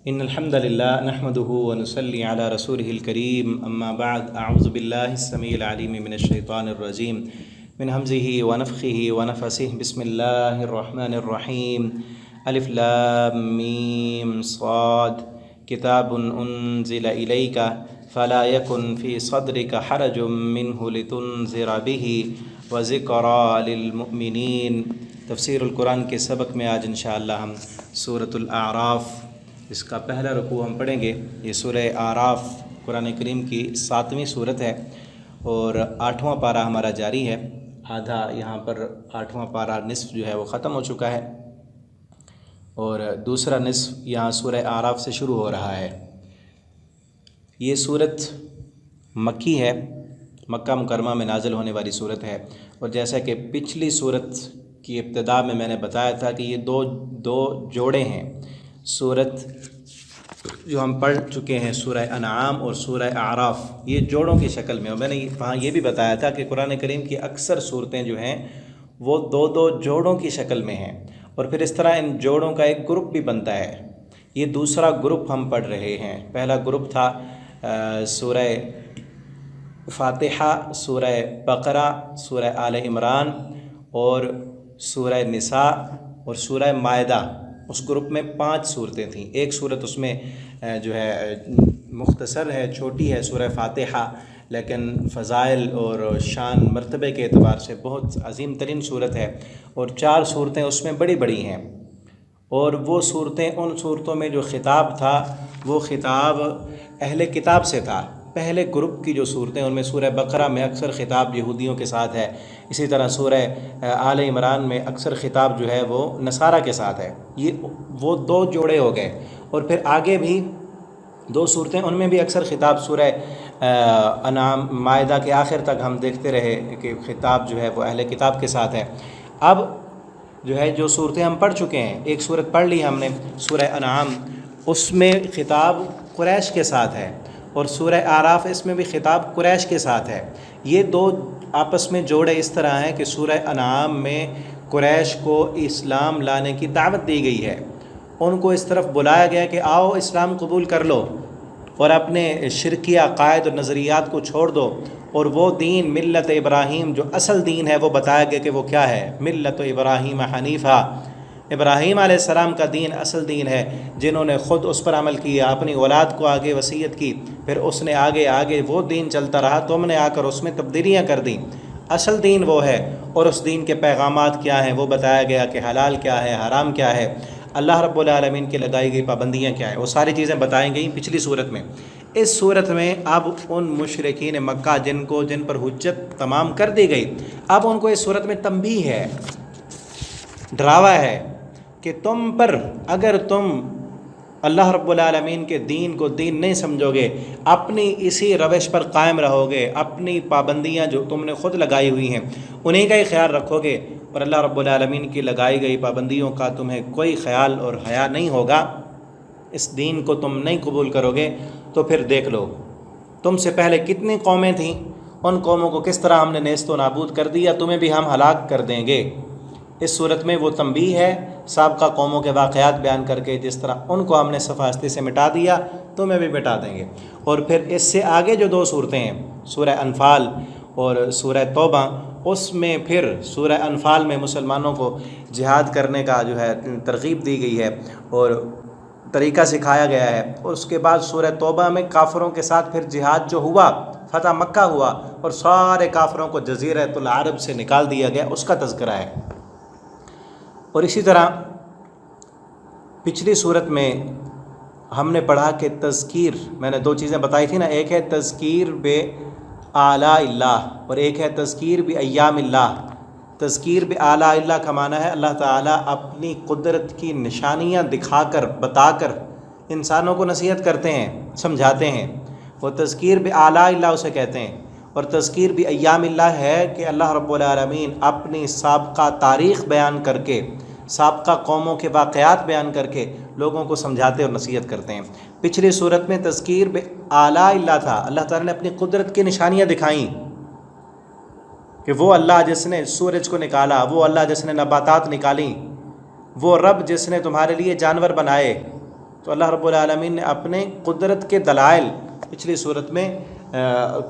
إن الحمد لله نحمده ونصلي على رسوله الكريم أما بعد أعوذ بالله السميع العليم من الشيطان الرجيم من همزه ونفخه ونفسه بسم الله الرحمن الرحيم ألف لام ميم صاد كتاب أنزل إليك فلا يكن في صدرك حرج منه لتنذر به وذكرى للمؤمنين۔ تفسیر القرآن کے سبق میں آج انشاءاللہ ہم سورۃ الاعراف اس کا پہلا رکوع ہم پڑھیں گے۔ یہ سورہ اعراف قرآن کریم کی 7ویں صورت ہے اور 8واں پارہ ہمارا جاری ہے۔ آدھا یہاں پر 8واں پارہ نصف جو ہے وہ ختم ہو چکا ہے اور دوسرا نصف یہاں سورہ اعراف سے شروع ہو رہا ہے۔ یہ صورت مکی ہے، مکہ مکرمہ میں نازل ہونے والی صورت ہے، اور جیسا کہ پچھلی صورت کی ابتدا میں نے بتایا تھا کہ یہ دو جوڑے ہیں۔ صورت جو ہم پڑھ چکے ہیں سورہ انعام اور سورہ اعراف، یہ جوڑوں کی شکل میں، اور میں نے وہاں یہ بھی بتایا تھا کہ قرآن کریم کی اکثر صورتیں جو ہیں وہ دو جوڑوں کی شکل میں ہیں، اور پھر اس طرح ان جوڑوں کا ایک گروپ بھی بنتا ہے۔ یہ دوسرا گروپ ہم پڑھ رہے ہیں۔ پہلا گروپ تھا سورہ فاتحہ، سورہ بقرہ، سورہ آل عمران اور سورہ نساء اور سورہ مائدہ۔ اس گروپ میں 5 صورتیں تھیں۔ ایک صورت اس میں جو ہے مختصر ہے، چھوٹی ہے، سورہ فاتحہ، لیکن فضائل اور شان مرتبے کے اعتبار سے بہت عظیم ترین صورت ہے، اور 4 صورتیں اس میں بڑی بڑی ہیں، اور وہ صورتیں، ان صورتوں میں جو خطاب تھا وہ خطاب اہل کتاب سے تھا۔ پہلے گروپ کی جو صورتیں، ان میں سورہ بقرہ میں اکثر خطاب یہودیوں کے ساتھ ہے، اسی طرح سورہ آل عمران میں اکثر خطاب جو ہے وہ نصارہ کے ساتھ ہے۔ وہ 2 جوڑے ہو گئے، اور پھر آگے بھی 2 صورتیں، ان میں بھی اکثر خطاب سورہ انعام مائدہ کے آخر تک ہم دیکھتے رہے کہ خطاب جو ہے وہ اہل کتاب کے ساتھ ہے۔ اب جو ہے جو صورتیں ہم پڑھ چکے ہیں، ایک صورت پڑھ لی ہم نے سورہ انعام، اس میں خطاب قریش کے ساتھ ہے، اور سورہ اعراف اس میں بھی خطاب قریش کے ساتھ ہے۔ یہ 2 آپس میں جوڑے اس طرح ہیں کہ سورہ انعام میں قریش کو اسلام لانے کی دعوت دی گئی ہے، ان کو اس طرف بلایا گیا کہ آؤ اسلام قبول کر لو اور اپنے شرکی عقائد اور نظریات کو چھوڑ دو، اور وہ دین ملت ابراہیم جو اصل دین ہے وہ بتایا گیا کہ وہ کیا ہے۔ ملت ابراہیم حنیفہ، ابراہیم علیہ السلام کا دین اصل دین ہے، جنہوں نے خود اس پر عمل کیا، اپنی اولاد کو آگے وصیت کی، پھر اس نے آگے وہ دین چلتا رہا، تم نے آ کر اس میں تبدیلیاں کر دیں۔ اصل دین وہ ہے، اور اس دین کے پیغامات کیا ہیں وہ بتایا گیا کہ حلال کیا ہے، حرام کیا ہے، اللہ رب العالمین کی لگائی گئی پابندیاں کیا ہیں، وہ ساری چیزیں بتائی گئیں پچھلی صورت میں۔ اس صورت میں اب ان مشرکین مکہ جن پر حجت تمام کر دی گئی، اب ان کو اس صورت میں تنبیہ ہے، ڈراوا ہے کہ تم پر، اگر تم اللہ رب العالمین کے دین کو دین نہیں سمجھو گے، اپنی اسی روش پر قائم رہو گے، اپنی پابندیاں جو تم نے خود لگائی ہوئی ہیں انہیں کا ہی خیال رکھو گے، اور اللہ رب العالمین کی لگائی گئی پابندیوں کا تمہیں کوئی خیال اور حیا نہیں ہوگا، اس دین کو تم نہیں قبول کرو گے، تو پھر دیکھ لو تم سے پہلے کتنی قومیں تھیں، ان قوموں کو کس طرح ہم نے نیست و نابود کر دیا، تمہیں بھی ہم ہلاک کر دیں گے۔ اس صورت میں وہ تنبیہ ہے، سابقہ قوموں کے واقعات بیان کر کے جس طرح ان کو ہم نے صفاستی سے مٹا دیا تمہیں بھی مٹا دیں گے۔ اور پھر اس سے آگے جو 2 صورتیں ہیں سورہ انفال اور سورہ توبہ، اس میں پھر سورہ انفال میں مسلمانوں کو جہاد کرنے کا جو ہے ترغیب دی گئی ہے اور طریقہ سکھایا گیا ہے، اور اس کے بعد سورہ توبہ میں کافروں کے ساتھ پھر جہاد جو ہوا، فتح مکہ ہوا اور سارے کافروں کو جزیرۃ العرب سے نکال دیا گیا، اس کا تذکرہ ہے۔ اور اسی طرح پچھلی صورت میں ہم نے پڑھا کہ تذکیر، میں نے 2 چیزیں بتائی تھی نا، ایک ہے تذکیر بے آلاء اللہ اور ایک ہے تذکیر بے ایام اللہ۔ تذکیر بے آلاء اللہ کا معنی ہے اللہ تعالیٰ اپنی قدرت کی نشانیاں دکھا کر، بتا کر انسانوں کو نصیحت کرتے ہیں، سمجھاتے ہیں، وہ تذکیر بے آلاء اللہ اسے کہتے ہیں۔ اور تذکیر بھی ایام اللہ ہے کہ اللہ رب العالمین اپنی سابقہ تاریخ بیان کر کے، سابقہ قوموں کے واقعات بیان کر کے لوگوں کو سمجھاتے اور نصیحت کرتے ہیں۔ پچھلی صورت میں تذکیر بے آلاء اللہ تھا، اللہ تعالیٰ نے اپنی قدرت کی نشانیاں دکھائیں کہ وہ اللہ جس نے سورج کو نکالا، وہ اللہ جس نے نباتات نکالیں، وہ رب جس نے تمہارے لیے جانور بنائے، تو اللہ رب العالمین نے اپنے قدرت کے دلائل پچھلی صورت میں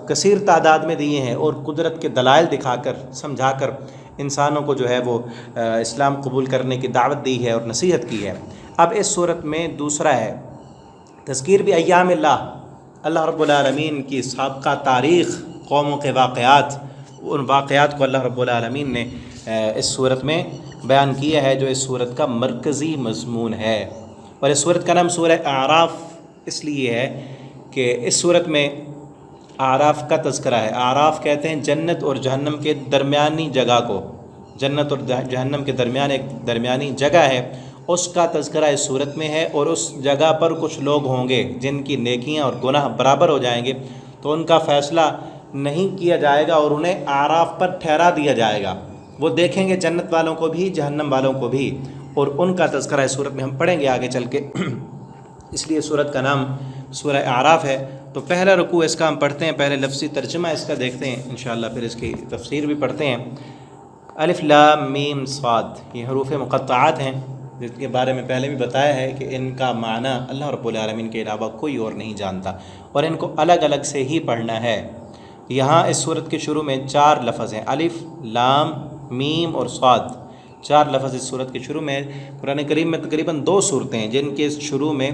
کثیر تعداد میں دیے ہیں، اور قدرت کے دلائل دکھا کر سمجھا کر انسانوں کو جو ہے وہ اسلام قبول کرنے کی دعوت دی ہے اور نصیحت کی ہے۔ اب اس صورت میں دوسرا ہے تذکیر بھی ایام اللہ رب العالمین کی سابقہ تاریخ، قوموں کے واقعات، ان واقعات کو اللہ رب العالمین نے اس صورت میں بیان کیا ہے، جو اس صورت کا مرکزی مضمون ہے۔ اور اس صورت کا نام سورہ اعراف اس لیے ہے کہ اس صورت میں اعراف کا تذکرہ ہے۔ اعراف کہتے ہیں جنت اور جہنم کے درمیانی جگہ کو، جنت اور جہنم کے درمیان ایک درمیانی جگہ ہے، اس کا تذکرہ اس صورت میں ہے۔ اور اس جگہ پر کچھ لوگ ہوں گے جن کی نیکیاں اور گناہ برابر ہو جائیں گے، تو ان کا فیصلہ نہیں کیا جائے گا اور انہیں اعراف پر ٹھہرا دیا جائے گا۔ وہ دیکھیں گے جنت والوں کو بھی، جہنم والوں کو بھی، اور ان کا تذکرہ اس صورت میں ہم پڑھیں گے آگے چل کے۔ اس لیے صورت کا نام سورہ اعراف ہے۔ تو پہلا رکوع اس کا ہم پڑھتے ہیں، پہلے لفظی ترجمہ اس کا دیکھتے ہیں انشاءاللہ، پھر اس کی تفسیر بھی پڑھتے ہیں۔ الف لام میم صاد، یہ حروف مقطعات ہیں، جس کے بارے میں پہلے بھی بتایا ہے کہ ان کا معنی اللہ رب العالمین کے علاوہ کوئی اور نہیں جانتا، اور ان کو الگ الگ سے ہی پڑھنا ہے۔ یہاں اس صورت کے شروع میں 4 لفظ ہیں، الف لام میم اور صاد، 4 لفظ اس صورت کے شروع میں۔ قرآن کریم میں تقریباً 2 صورتیں ہیں جن کے شروع میں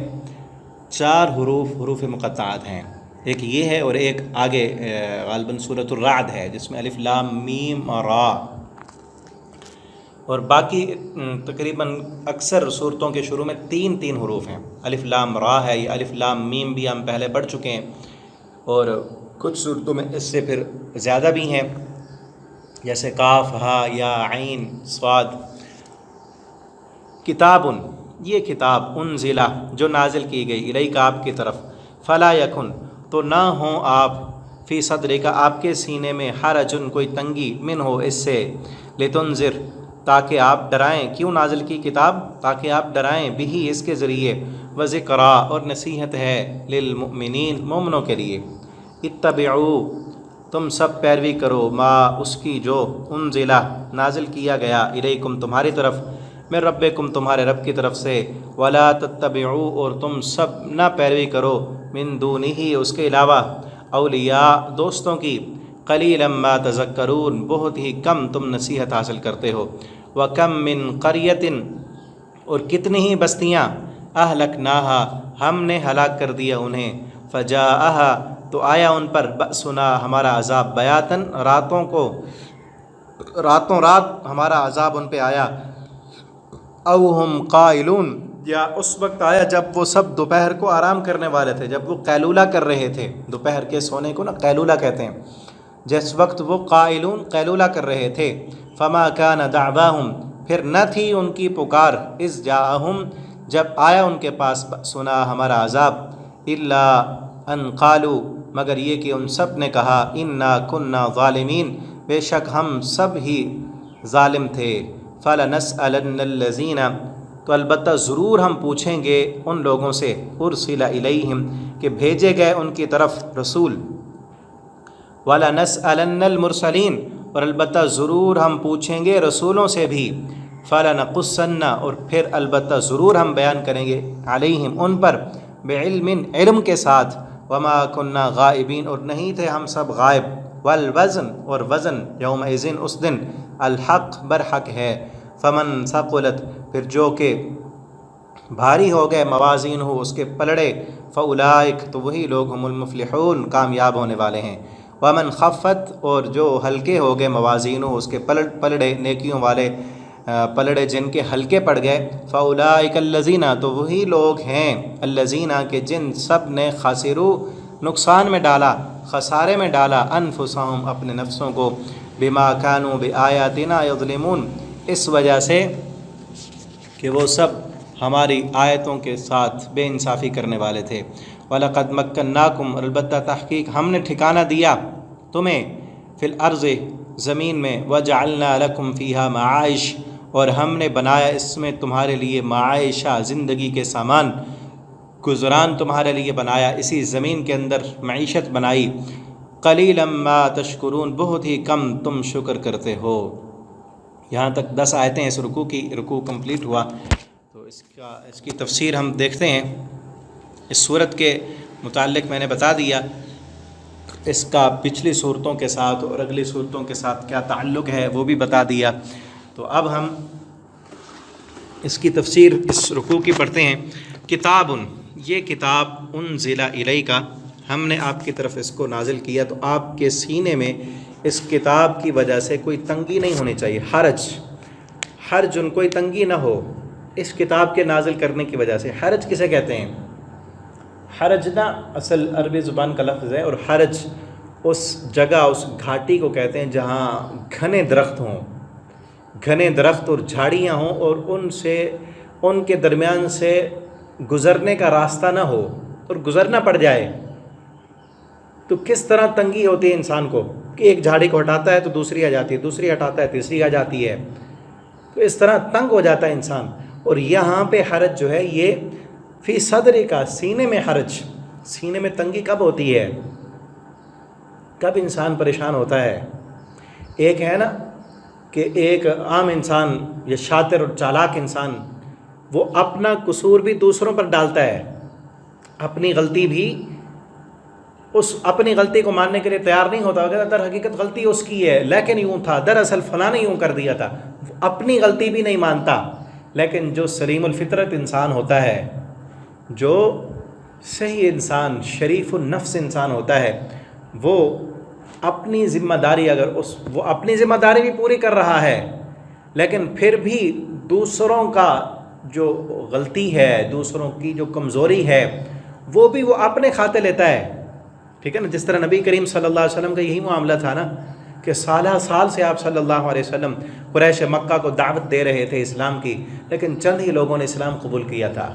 4 حروف مقطعات ہیں، ایک یہ ہے اور ایک آگے غالباً سورۃ الرعد ہے جس میں الف لام میم اور را، اور باقی تقریباً اکثر صورتوں کے شروع میں 3 حروف ہیں۔ الف لام را ہے، یہ الف لام میم بھی ہم پہلے پڑھ چکے ہیں، اور کچھ صورتوں میں اس سے پھر زیادہ بھی ہیں، جیسے کاف ہا یا عین صاد۔ کتاب، یہ کتاب، انزلہ جو نازل کی گئی، الیک آپ کی طرف، فلا یکن تو نہ ہوں آپ، فی صدرک آپ کے سینے میں، حرجن کوئی تنگی، من ہو اس سے، لتنذر تاکہ آپ ڈرائیں، کیوں نازل کی کتاب؟ تاکہ آپ ڈرائیں، بھی اس کے ذریعے، وذکریٰ اور نصیحت ہے، للمؤمنین مومنوں کے لیے۔ اتبعوا تم سب پیروی کرو، ما اس کی جو، انزلہ نازل کیا گیا، الیکم تمہاری طرف، من ربکم تمہارے رب کی طرف سے، ولا تتبعوا اور تم سب نہ پیروی کرو، من دونہ اس کے علاوہ، اولیاء دوستوں کی، قلیلا ما تذکرون بہت ہی کم تم نصیحت حاصل کرتے ہو۔ وکم من قریۃ اور کتنی ہی بستیاں، اہلکناہا ہم نے ہلاک کر دیا انہیں، فجاءہا تو آیا ان پر، بأسنا ہمارا عذاب، بیاتن راتوں کو، راتوں رات ہمارا عذاب ان پہ آیا، او ہم قائلون یا اس وقت آیا جب وہ سب دوپہر کو آرام کرنے والے تھے، جب وہ قیلولہ کر رہے تھے، دوپہر کے سونے کو نا قیلولہ کہتے ہیں، جس وقت وہ قائلون قیلولہ کر رہے تھے، فما کان دعواہم پھر نہ تھی ان کی پکار، اذ جاءہم جب آیا ان کے پاس، بأسنا ہمارا عذاب، الا ان قالوا مگر یہ کہ ان سب نے کہا، انا کننا ظالمین بے شک ہم سب ہی ظالم تھے، فلنسألن الذین تو البتہ ضرور ہم پوچھیں گے ان لوگوں سے، ارسل الیہم کہ بھیجے گئے ان کی طرف رسول، وَلَنَسْأَلَنَّ الْمُرْسَلِينَ اور البتہ ضرور ہم پوچھیں گے رسولوں سے بھی، فَلَنَقُصَّنَّ اور پھر البتہ ضرور ہم بیان کریں گے، علیہم ان پر، بعلم علم کے ساتھ، وَمَا كُنَّا غائبین اور نہیں تھے ہم سب غائب، والوزن اور وزن، یومئذ اس دن، الحق برحق ہے، فمن ثقلت پھر جو کہ بھاری ہو گئے، موازین ہو اس کے پلڑے، فاولائک تو وہی لوگ ہم المفلحون کامیاب ہونے والے ہیں، ومن خفت اور جو ہلکے ہو گئے، موازین ہو اس کے پلڑے، نیکیوں والے پلڑے جن کے ہلکے پڑ گئے، فاولائک الذین تو وہی لوگ ہیں، الذین کہ جن سب نے خاسرو نقصان میں ڈالا، خسارے میں ڈالا، انفسہم اپنے نفسوں کو، بما کانوا بآیاتنا یظلمون اس وجہ سے کہ وہ سب ہماری آیتوں کے ساتھ بے انصافی کرنے والے تھے۔ وَلَقَدْ مَكَّنَّاكُمْ اور البتہ تحقیق ہم نے ٹھکانہ دیا تمہیں، فی الارض زمین میں، وَجَعَلْنَا لَكُمْ فِيهَا مَعَائِشَ اور ہم نے بنایا اس میں تمہارے لیے معائشہ زندگی کے سامان، گزران تمہارے لیے بنایا، اسی زمین کے اندر معیشت بنائی، قلیلا ما تشکرون بہت ہی کم تم شکر کرتے ہو۔ یہاں تک 10 آیتیں اس رکوع کی، رکوع کمپلیٹ ہوا، تو اس کی تفسیر ہم دیکھتے ہیں. اس صورت کے متعلق میں نے بتا دیا، اس کا پچھلی صورتوں کے ساتھ اور اگلی صورتوں کے ساتھ کیا تعلق ہے وہ بھی بتا دیا. تو اب ہم اس کی تفسیر اس رکوع کی پڑھتے ہیں. کتاب، یہ کتاب انزل الیک، ہم نے آپ کی طرف اس کو نازل کیا، تو آپ کے سینے میں اس کتاب کی وجہ سے کوئی تنگی نہیں ہونی چاہیے. حرج کوئی تنگی نہ ہو اس کتاب کے نازل کرنے کی وجہ سے. حرج کسے کہتے ہیں؟ حرج نا اصل عربی زبان کا لفظ ہے، اور حرج اس جگہ، اس گھاٹی کو کہتے ہیں جہاں گھنے درخت ہوں، گھنے درخت اور جھاڑیاں ہوں، اور ان کے درمیان سے گزرنے کا راستہ نہ ہو اور گزرنا پڑ جائے. تو کس طرح تنگی ہوتی ہے انسان کو کہ ایک جھاڑی کو ہٹاتا ہے تو دوسری آ جاتی ہے، دوسری ہٹاتا ہے تیسری آ جاتی ہے، تو اس طرح تنگ ہو جاتا ہے انسان. اور یہاں پہ حرج جو ہے یہ فی صدر کا، سینے میں حرج. سینے میں تنگی کب ہوتی ہے؟ کب انسان پریشان ہوتا ہے؟ ایک ہے نا کہ ایک عام انسان یا شاطر اور چالاک انسان، وہ اپنا قصور بھی دوسروں پر ڈالتا ہے، اپنی غلطی بھی اپنی غلطی کو ماننے کے لیے تیار نہیں ہوتا. در حقیقت غلطی اس کی ہے، لیکن یوں تھا، دراصل فلاں نے یوں کر دیا تھا. اپنی غلطی بھی نہیں مانتا. لیکن جو سلیم الفطرت انسان ہوتا ہے، جو صحیح انسان، شریف النفس انسان ہوتا ہے، وہ اپنی ذمہ داری، وہ اپنی ذمہ داری بھی پوری کر رہا ہے، لیکن پھر بھی دوسروں کا جو غلطی ہے، دوسروں کی جو کمزوری ہے، وہ بھی وہ اپنے کھاتے لیتا ہے. ٹھیک ہے نا؟ جس طرح نبی کریم صلی اللہ علیہ وسلم کا یہی معاملہ تھا نا کہ سالہ سال سے آپ صلی اللہ علیہ وسلم قریش مکہ کو دعوت دے رہے تھے اسلام کی، لیکن چند ہی لوگوں نے اسلام قبول کیا تھا.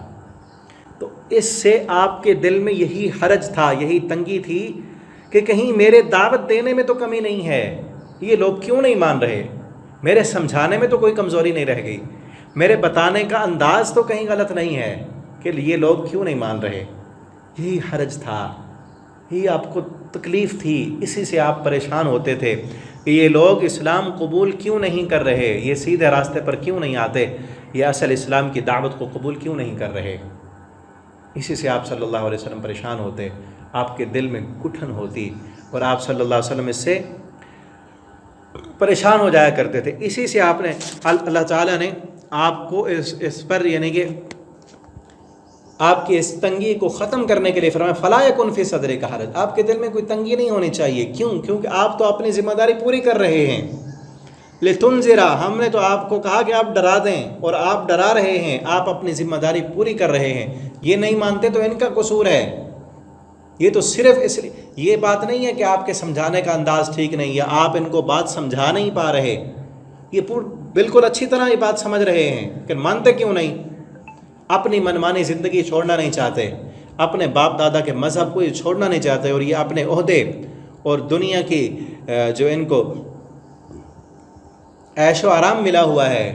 تو اس سے آپ کے دل میں یہی حرج تھا، یہی تنگی تھی کہ کہیں میرے دعوت دینے میں تو کمی نہیں ہے، یہ لوگ کیوں نہیں مان رہے، میرے سمجھانے میں تو کوئی کمزوری نہیں رہ گئی، میرے بتانے کا انداز تو کہیں غلط نہیں ہے کہ یہ لوگ کیوں نہیں مان رہے. یہی حرج تھا، یہی آپ کو تکلیف تھی، اسی سے آپ پریشان ہوتے تھے کہ یہ لوگ اسلام قبول کیوں نہیں کر رہے، یہ سیدھے راستے پر کیوں نہیں آتے، یہ اصل اسلام کی دعوت کو قبول کیوں نہیں کر رہے. اسی سے آپ صلی اللہ علیہ وسلم پریشان ہوتے، آپ کے دل میں گٹھن ہوتی، اور آپ صلی اللہ علیہ وسلم اس سے پریشان ہو جایا کرتے تھے. اسی سے آپ نے اللہ تعالیٰ نے آپ کو اس پر، یعنی کہ آپ کی اس تنگی کو ختم کرنے کے لیے فرمایا فلا یکن فی صدرک حرج، آپ کے دل میں کوئی تنگی نہیں ہونی چاہیے. کیونکہ آپ تو اپنی ذمہ داری پوری کر رہے ہیں. لتنذر، ہم نے تو آپ کو کہا کہ آپ ڈرا دیں، اور آپ ڈرا رہے ہیں، آپ اپنی ذمہ داری پوری کر رہے ہیں. یہ نہیں مانتے تو ان کا قصور ہے. یہ تو صرف اس لیے، یہ بات نہیں ہے کہ آپ کے سمجھانے کا انداز ٹھیک نہیں، یا آپ ان کو بات سمجھا نہیں پا رہے. یہ بالکل اچھی طرح یہ بات سمجھ رہے ہیں کہ مانتے کیوں نہیں. اپنی منمانی زندگی چھوڑنا نہیں چاہتے، اپنے باپ دادا کے مذہب کو یہ چھوڑنا نہیں چاہتے، اور یہ اپنے عہدے اور دنیا کی جو ان کو عیش و آرام ملا ہوا ہے،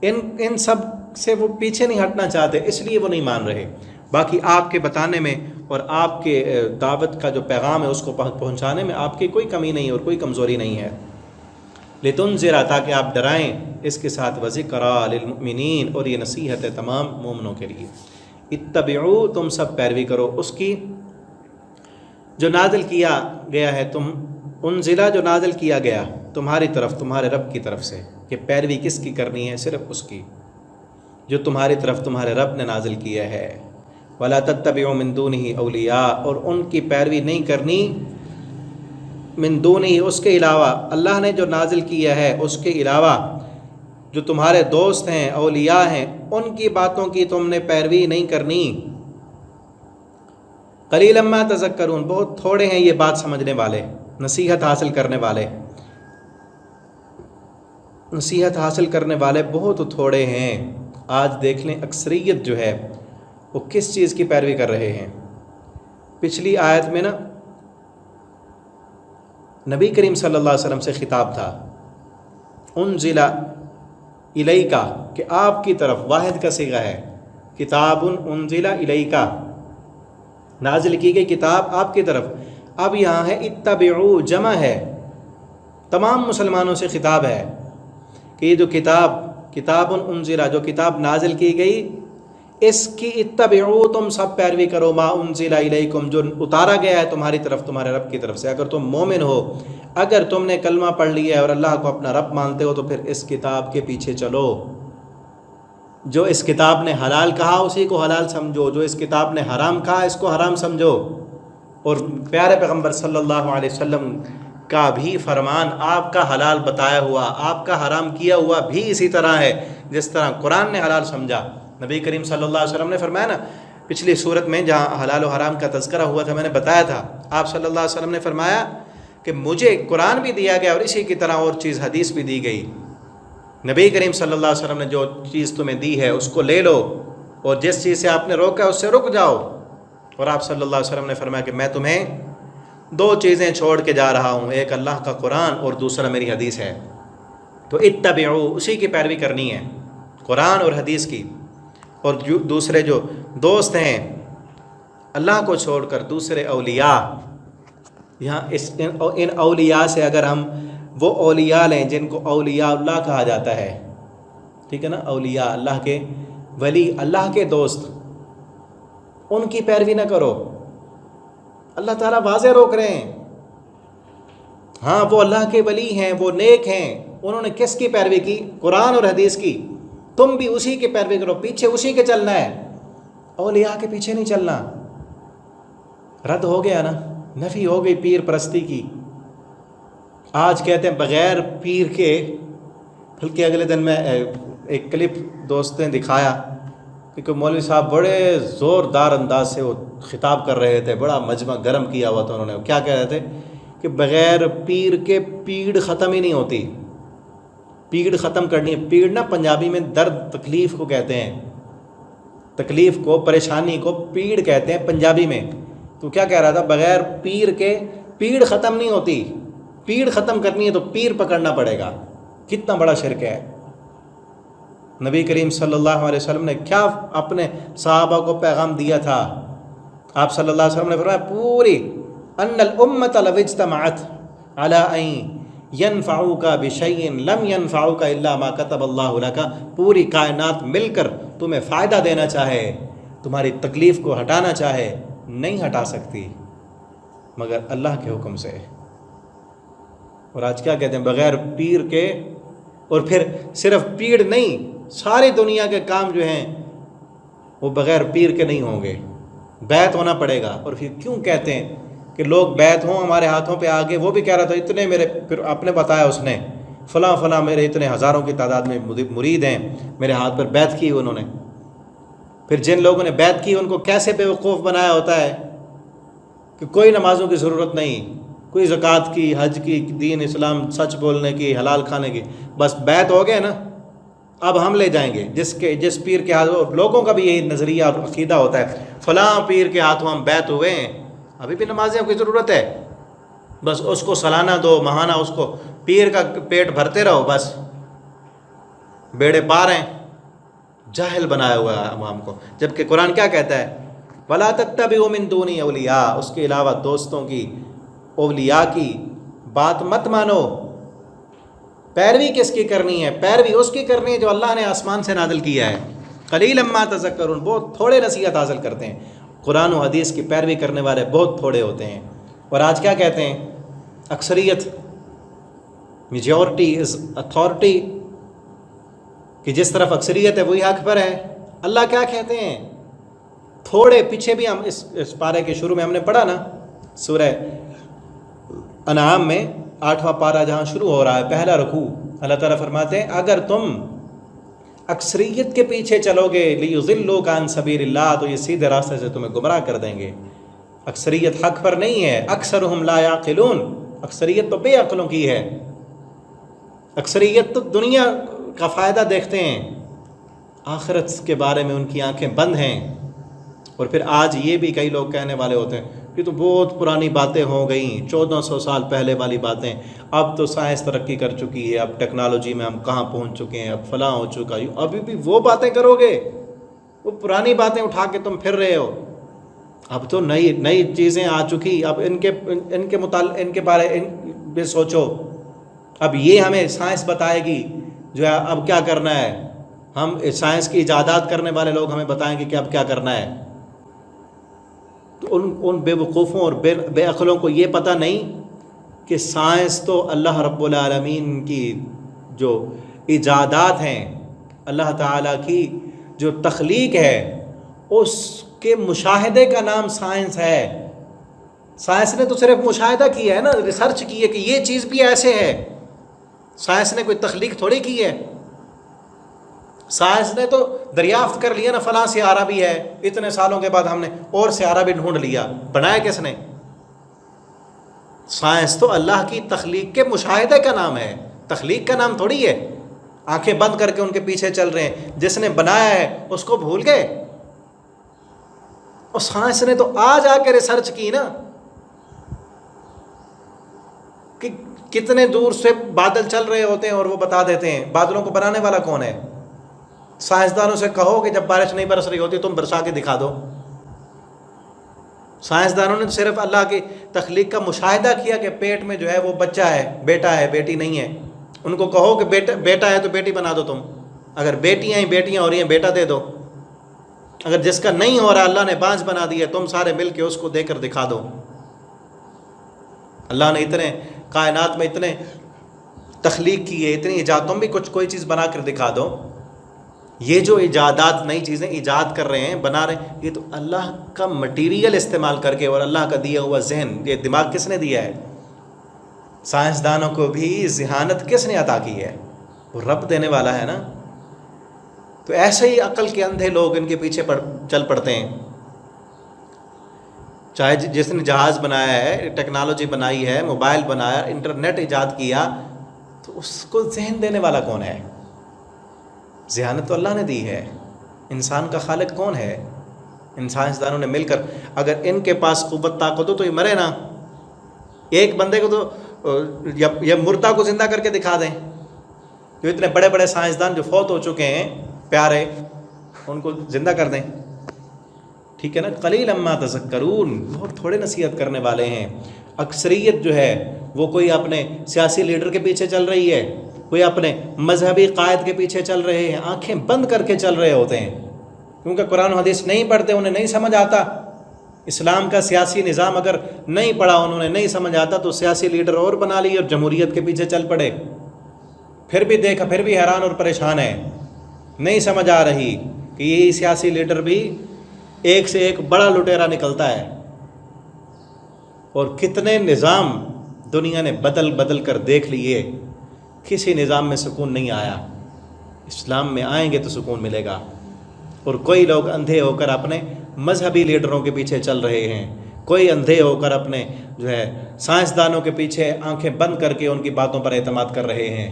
ان سب سے وہ پیچھے نہیں ہٹنا چاہتے، اس لیے وہ نہیں مان رہے. باقی آپ کے بتانے میں اور آپ کے دعوت کا جو پیغام ہے اس کو پہنچانے میں آپ کی کوئی کمی نہیں اور کوئی کمزوری نہیں ہے. لتنذر، تاکہ آپ ڈرائیں، اس کے ساتھ وذکریٰ للمؤمنین، اور یہ نصیحت ہے تمام مومنوں کے لیے. اتبعوا، تم سب پیروی کرو اس کی جو نازل کیا گیا ہے، انزلہ جو نازل کیا گیا تمہاری طرف، تمہارے رب کی طرف سے. کہ پیروی کس کی کرنی ہے؟ صرف اس کی جو تمہاری طرف تمہارے رب نے نازل کیا ہے. ولا تتبعوا من دونہ اولیاء، اور ان کی پیروی نہیں کرنی من دونہ، اس کے علاوہ، اللہ نے جو نازل کیا ہے اس کے علاوہ جو تمہارے دوست ہیں، اولیاء ہیں، ان کی باتوں کی تم نے پیروی نہیں کرنی. قلیلا ما تذکرون، بہت تھوڑے ہیں یہ بات سمجھنے والے، نصیحت حاصل کرنے والے. نصیحت حاصل کرنے والے بہت تھوڑے ہیں. آج دیکھ لیں اکثریت جو ہے وہ کس چیز کی پیروی کر رہے ہیں. پچھلی آیت میں نا نبی کریم صلی اللہ علیہ وسلم سے خطاب تھا، انزل الیک، کہ آپ کی طرف، واحد کا صیغہ ہے، کتاب انزل الیک، نازل کی گئی کتاب آپ کی طرف. اب یہاں ہے اتبعوا، جمع ہے، تمام مسلمانوں سے خطاب ہے کہ یہ جو کتاب انزل، جو کتاب نازل کی گئی اس کی اتبعو، تم سب پیروی کرو، ما انزل الیکم، جو اتارا گیا ہے تمہاری طرف تمہارے رب کی طرف سے۔ اگر تم مومن ہو، اگر تم نے کلمہ پڑھ لیا ہے اور اللہ کو اپنا رب مانتے ہو، تو پھر اس کتاب کے پیچھے چلو۔ جو اس کتاب نے حلال کہا اسی کو حلال سمجھو، جو اس کتاب نے حرام کہا اس کو حرام سمجھو۔ اور پیارے پیغمبر صلی اللہ علیہ وسلم کا بھی فرمان، آپ کا حلال بتایا ہوا، آپ کا حرام کیا ہوا بھی اسی طرح ہے جس طرح قرآن نے حلال سمجھا۔ نبی کریم صلی اللہ علیہ وسلم نے فرمایا نا، پچھلی صورت میں جہاں حلال و حرام کا تذکرہ ہوا تھا میں نے بتایا تھا، آپ صلی اللہ علیہ وسلم نے فرمایا کہ مجھے قرآن بھی دیا گیا اور اسی کی طرح اور چیز حدیث بھی دی گئی۔ نبی کریم صلی اللہ علیہ وسلم نے جو چیز تمہیں دی ہے اس کو لے لو، اور جس چیز سے آپ نے روکا اس سے رک جاؤ۔ اور آپ صلی اللہ علیہ وسلم نے فرمایا کہ میں تمہیں دو چیزیں چھوڑ کے جا رہا ہوں، ایک اللہ کا قرآن اور دوسرا میری حدیث ہے، تو اتبعو، اسی کی پیروی کرنی ہے، قرآن اور حدیث کی۔ اور دوسرے جو دوست ہیں اللہ کو چھوڑ کر دوسرے اولیاء، یہاں ان اولیاء سے اگر ہم وہ اولیاء لیں جن کو اولیاء اللہ کہا جاتا ہے، ٹھیک ہے نا، اولیاء اللہ کے ولی، اللہ کے دوست، ان کی پیروی نہ کرو۔ اللہ تعالیٰ واضح روک رہے ہیں۔ ہاں وہ اللہ کے ولی ہیں، وہ نیک ہیں، انہوں نے کس کی پیروی کی؟ قرآن اور حدیث کی۔ تم بھی اسی کی پیروی کرو، پیچھے اسی کے چلنا ہے، اولیاء کے پیچھے نہیں چلنا۔ رد ہو گیا نا، نفی ہو گئی پیر پرستی کی۔ آج کہتے ہیں بغیر پیر کے، بلکہ اگلے دن میں ایک کلپ دوست نے دکھایا کہ مولوی صاحب بڑے زوردار انداز سے وہ خطاب کر رہے تھے، بڑا مجمع گرم کیا ہوا تھا، انہوں نے کیا کہہ رہے تھے کہ بغیر پیر کے پیڑ ختم ہی نہیں ہوتی، پیڑ ختم کرنی ہے۔ پیڑ نا پنجابی میں درد تکلیف کو کہتے ہیں، تکلیف کو، پریشانی کو پیڑ کہتے ہیں پنجابی میں۔ تو کیا کہہ رہا تھا، بغیر پیر کے پیڑ ختم نہیں ہوتی، پیڑ ختم کرنی ہے تو پیر پکڑنا پڑے گا۔ کتنا بڑا شرک ہے۔ نبی کریم صلی اللہ علیہ وسلم نے کیا اپنے صحابہ کو پیغام دیا تھا؟ آپ صلی اللہ علیہ وسلم نے فرمایا پوری ان الامۃ لو اجتمعت علی ان ينفعوک بشیء لم ينفعوک الا ما كتب اللہ لک، پوری کائنات مل کر تمہیں فائدہ دینا چاہے، تمہاری تکلیف کو ہٹانا چاہے، نہیں ہٹا سکتی مگر اللہ کے حکم سے۔ اور آج کیا کہتے ہیں، بغیر پیر کے، اور پھر صرف پیڑ نہیں، ساری دنیا کے کام جو ہیں وہ بغیر پیر کے نہیں ہوں گے، بیعت ہونا پڑے گا۔ اور پھر کیوں کہتے ہیں کہ لوگ بیعت ہوں ہمارے ہاتھوں پہ آگے؟ وہ بھی کہہ رہا تھا اتنے میرے، پھر آپ نے بتایا اس نے فلاں فلاں میرے اتنے ہزاروں کی تعداد میں مرید ہیں، میرے ہاتھ پر بیعت کی انہوں نے۔ پھر جن لوگوں نے بیعت کی ان کو کیسے بے وقوف بنایا ہوتا ہے کہ کوئی نمازوں کی ضرورت نہیں، کوئی زکوٰۃ کی، حج کی، دین اسلام، سچ بولنے کی، حلال کھانے کی، بس بیعت ہو گئے نا، اب ہم لے جائیں گے جس پیر کے ہاتھوں۔ لوگوں کا بھی یہی نظریہ اور عقیدہ ہوتا ہے، فلاں پیر کے ہاتھوں ہم بیعت ہوئے ہیں، ابھی بھی نمازوں کی ضرورت ہے، بس اس کو سالانہ دو، ماہانہ اس کو پیر کا پیٹ بھرتے رہو، بس بیڑے پار ہیں۔ جاہل بنایا ہوا ہے عوام کو، جبکہ قرآن کیا کہتا ہے، وَلَا تَتَّبِعُوا مِن دُونِي أَوْلِيَاءَ، اس کے علاوہ دوستوں کی، اولیاء کی بات مت مانو۔ پیروی کس کی کرنی ہے؟ پیروی اس کی کرنی ہے جو اللہ نے آسمان سے نازل کیا ہے۔ قلیلا ما تذکرون، بہت تھوڑے نصیحت حاصل کرتے ہیں، قرآن و حدیث کی پیروی کرنے والے بہت تھوڑے ہوتے ہیں۔ اور آج کیا کہتے ہیں، اکثریت، میجورٹی از اتھارٹی، کہ جس طرف اکثریت ہے وہی حق پر ہے۔ اللہ کیا کہتے ہیں، تھوڑے پیچھے بھی ہم اس پارے کے شروع میں ہم نے پڑھا نا، سورہ انعام میں 8واں پارہ جہاں شروع ہو رہا ہے، پہلا رکوع، اللہ تعالیٰ فرماتے ہیں اگر تم اکثریت کے پیچھے چلو گے، لیضلوک عن سبیل اللہ، تو یہ سیدھے راستے سے تمہیں گمراہ کر دیں گے۔ اکثریت حق پر نہیں ہے، اکثرہم لا یعقلون، اکثریت تو بے عقلوں کی ہے، اکثریت تو دنیا کا فائدہ دیکھتے ہیں، آخرت کے بارے میں ان کی آنکھیں بند ہیں۔ اور پھر آج یہ بھی کئی لوگ کہنے والے ہوتے ہیں یہ تو بہت پرانی باتیں ہو گئیں، 1400 سال پہلے والی باتیں، اب تو سائنس ترقی کر چکی ہے، اب ٹیکنالوجی میں ہم کہاں پہنچ چکے ہیں، اب فلاں ہو چکا ہے، ابھی بھی وہ باتیں کرو گے؟ وہ پرانی باتیں اٹھا کے تم پھر رہے ہو۔ اب تو نئی چیزیں آ چکی، اب ان کے بارے میں سوچو، اب یہ ہمیں سائنس بتائے گی جو ہے اب کیا کرنا ہے۔ ہم سائنس کی ایجادات کرنے والے لوگ ہمیں بتائیں کہ اب کیا کرنا ہے، تو ان بے وقوفوں اور بے عقلوں کو یہ پتہ نہیں کہ سائنس تو اللہ رب العالمین کی جو ایجادات ہیں، اللہ تعالیٰ کی جو تخلیق ہے، اس کے مشاہدے کا نام سائنس ہے۔ سائنس نے تو صرف مشاہدہ کیا ہے نا، ریسرچ کی ہے کہ یہ چیز بھی ایسے ہے۔ سائنس نے کوئی تخلیق تھوڑی کی ہے۔ سائنس نے تو دریافت کر لیا نا فلاں سیارہ بھی ہے، اتنے سالوں کے بعد ہم نے اور سیارہ بھی ڈھونڈ لیا، بنایا کس نے؟ سائنس تو اللہ کی تخلیق کے مشاہدے کا نام ہے، تخلیق کا نام تھوڑی ہے۔ آنکھیں بند کر کے ان کے پیچھے چل رہے ہیں، جس نے بنایا ہے اس کو بھول گئے؟ اور سائنس نے تو آج آ کے ریسرچ کی نا کہ کتنے دور سے بادل چل رہے ہوتے ہیں اور وہ بتا دیتے ہیں۔ بادلوں کو بنانے والا کون ہے؟ سائنسدانوں سے کہو کہ جب بارش نہیں برس رہی ہوتی تم برسا کے دکھا دو۔ سائنسدانوں نے تو صرف اللہ کی تخلیق کا مشاہدہ کیا کہ پیٹ میں جو ہے وہ بچہ ہے، بیٹا ہے، بیٹی نہیں ہے۔ ان کو کہو کہ بیٹا ہے تو بیٹی بنا دو تم، اگر بیٹیاں ہو رہی ہیں بیٹا دے دو، اگر جس کا نہیں ہو رہا اللہ نے بانجھ بنا دیا تم سارے مل کے اس کو دے کر دکھا دو۔ اللہ نے اتنے کائنات میں اتنے تخلیق کی ہے، اتنی ایجاد، تم بھی کوئی چیز بنا کر دکھا دو۔ یہ جو ایجادات نئی چیزیں ایجاد کر رہے ہیں، بنا رہے ہیں، یہ تو اللہ کا مٹیریل استعمال کر کے اور اللہ کا دیا ہوا ذہن، یہ دماغ کس نے دیا ہے؟ سائنسدانوں کو بھی ذہانت کس نے عطا کی ہے؟ وہ رب دینے والا ہے نا۔ تو ایسے ہی عقل کے اندھے لوگ ان کے پیچھے چل پڑتے ہیں۔ چاہے جس نے جہاز بنایا ہے، ٹیکنالوجی بنائی ہے، موبائل بنایا، انٹرنیٹ ایجاد کیا، تو اس کو ذہن دینے والا کون ہے؟ ذہانت تو اللہ نے دی ہے۔ انسان کا خالق کون ہے؟ ان سائنسدانوں نے مل کر، اگر ان کے پاس قوت طاقت ہو تو یہ مرے نا۔ ایک بندے کو تو یا مردہ کو زندہ کر کے دکھا دیں۔ جو اتنے بڑے بڑے سائنسدان جو فوت ہو چکے ہیں پیارے، ان کو زندہ کر دیں، ٹھیک ہے نا۔ قلیلا ما تذکرون، بہت تھوڑے نصیحت کرنے والے ہیں۔ اکثریت جو ہے وہ کوئی اپنے سیاسی لیڈر کے پیچھے چل رہی ہے، کوئی اپنے مذہبی قائد کے پیچھے چل رہے ہیں، آنکھیں بند کر کے چل رہے ہوتے ہیں، کیونکہ قرآن و حدیث نہیں پڑھتے، انہیں نہیں سمجھ آتا۔ اسلام کا سیاسی نظام اگر نہیں پڑھا، انہوں نے نہیں سمجھ آتا، تو سیاسی لیڈر اور بنا لیے اور جمہوریت کے پیچھے چل پڑے۔ پھر بھی دیکھا، پھر بھی حیران اور پریشان ہے، نہیں سمجھ آ رہی کہ یہی سیاسی لیڈر بھی ایک سے ایک بڑا لٹیرا نکلتا ہے۔ اور کتنے نظام دنیا نے بدل کر دیکھ لیے، کسی نظام میں سکون نہیں آیا۔ اسلام میں آئیں گے تو سکون ملے گا۔ اور کوئی لوگ اندھے ہو کر اپنے مذہبی لیڈروں کے پیچھے چل رہے ہیں، کوئی اندھے ہو کر اپنے جو ہے سائنسدانوں کے پیچھے آنکھیں بند کر کے ان کی باتوں پر اعتماد کر رہے ہیں،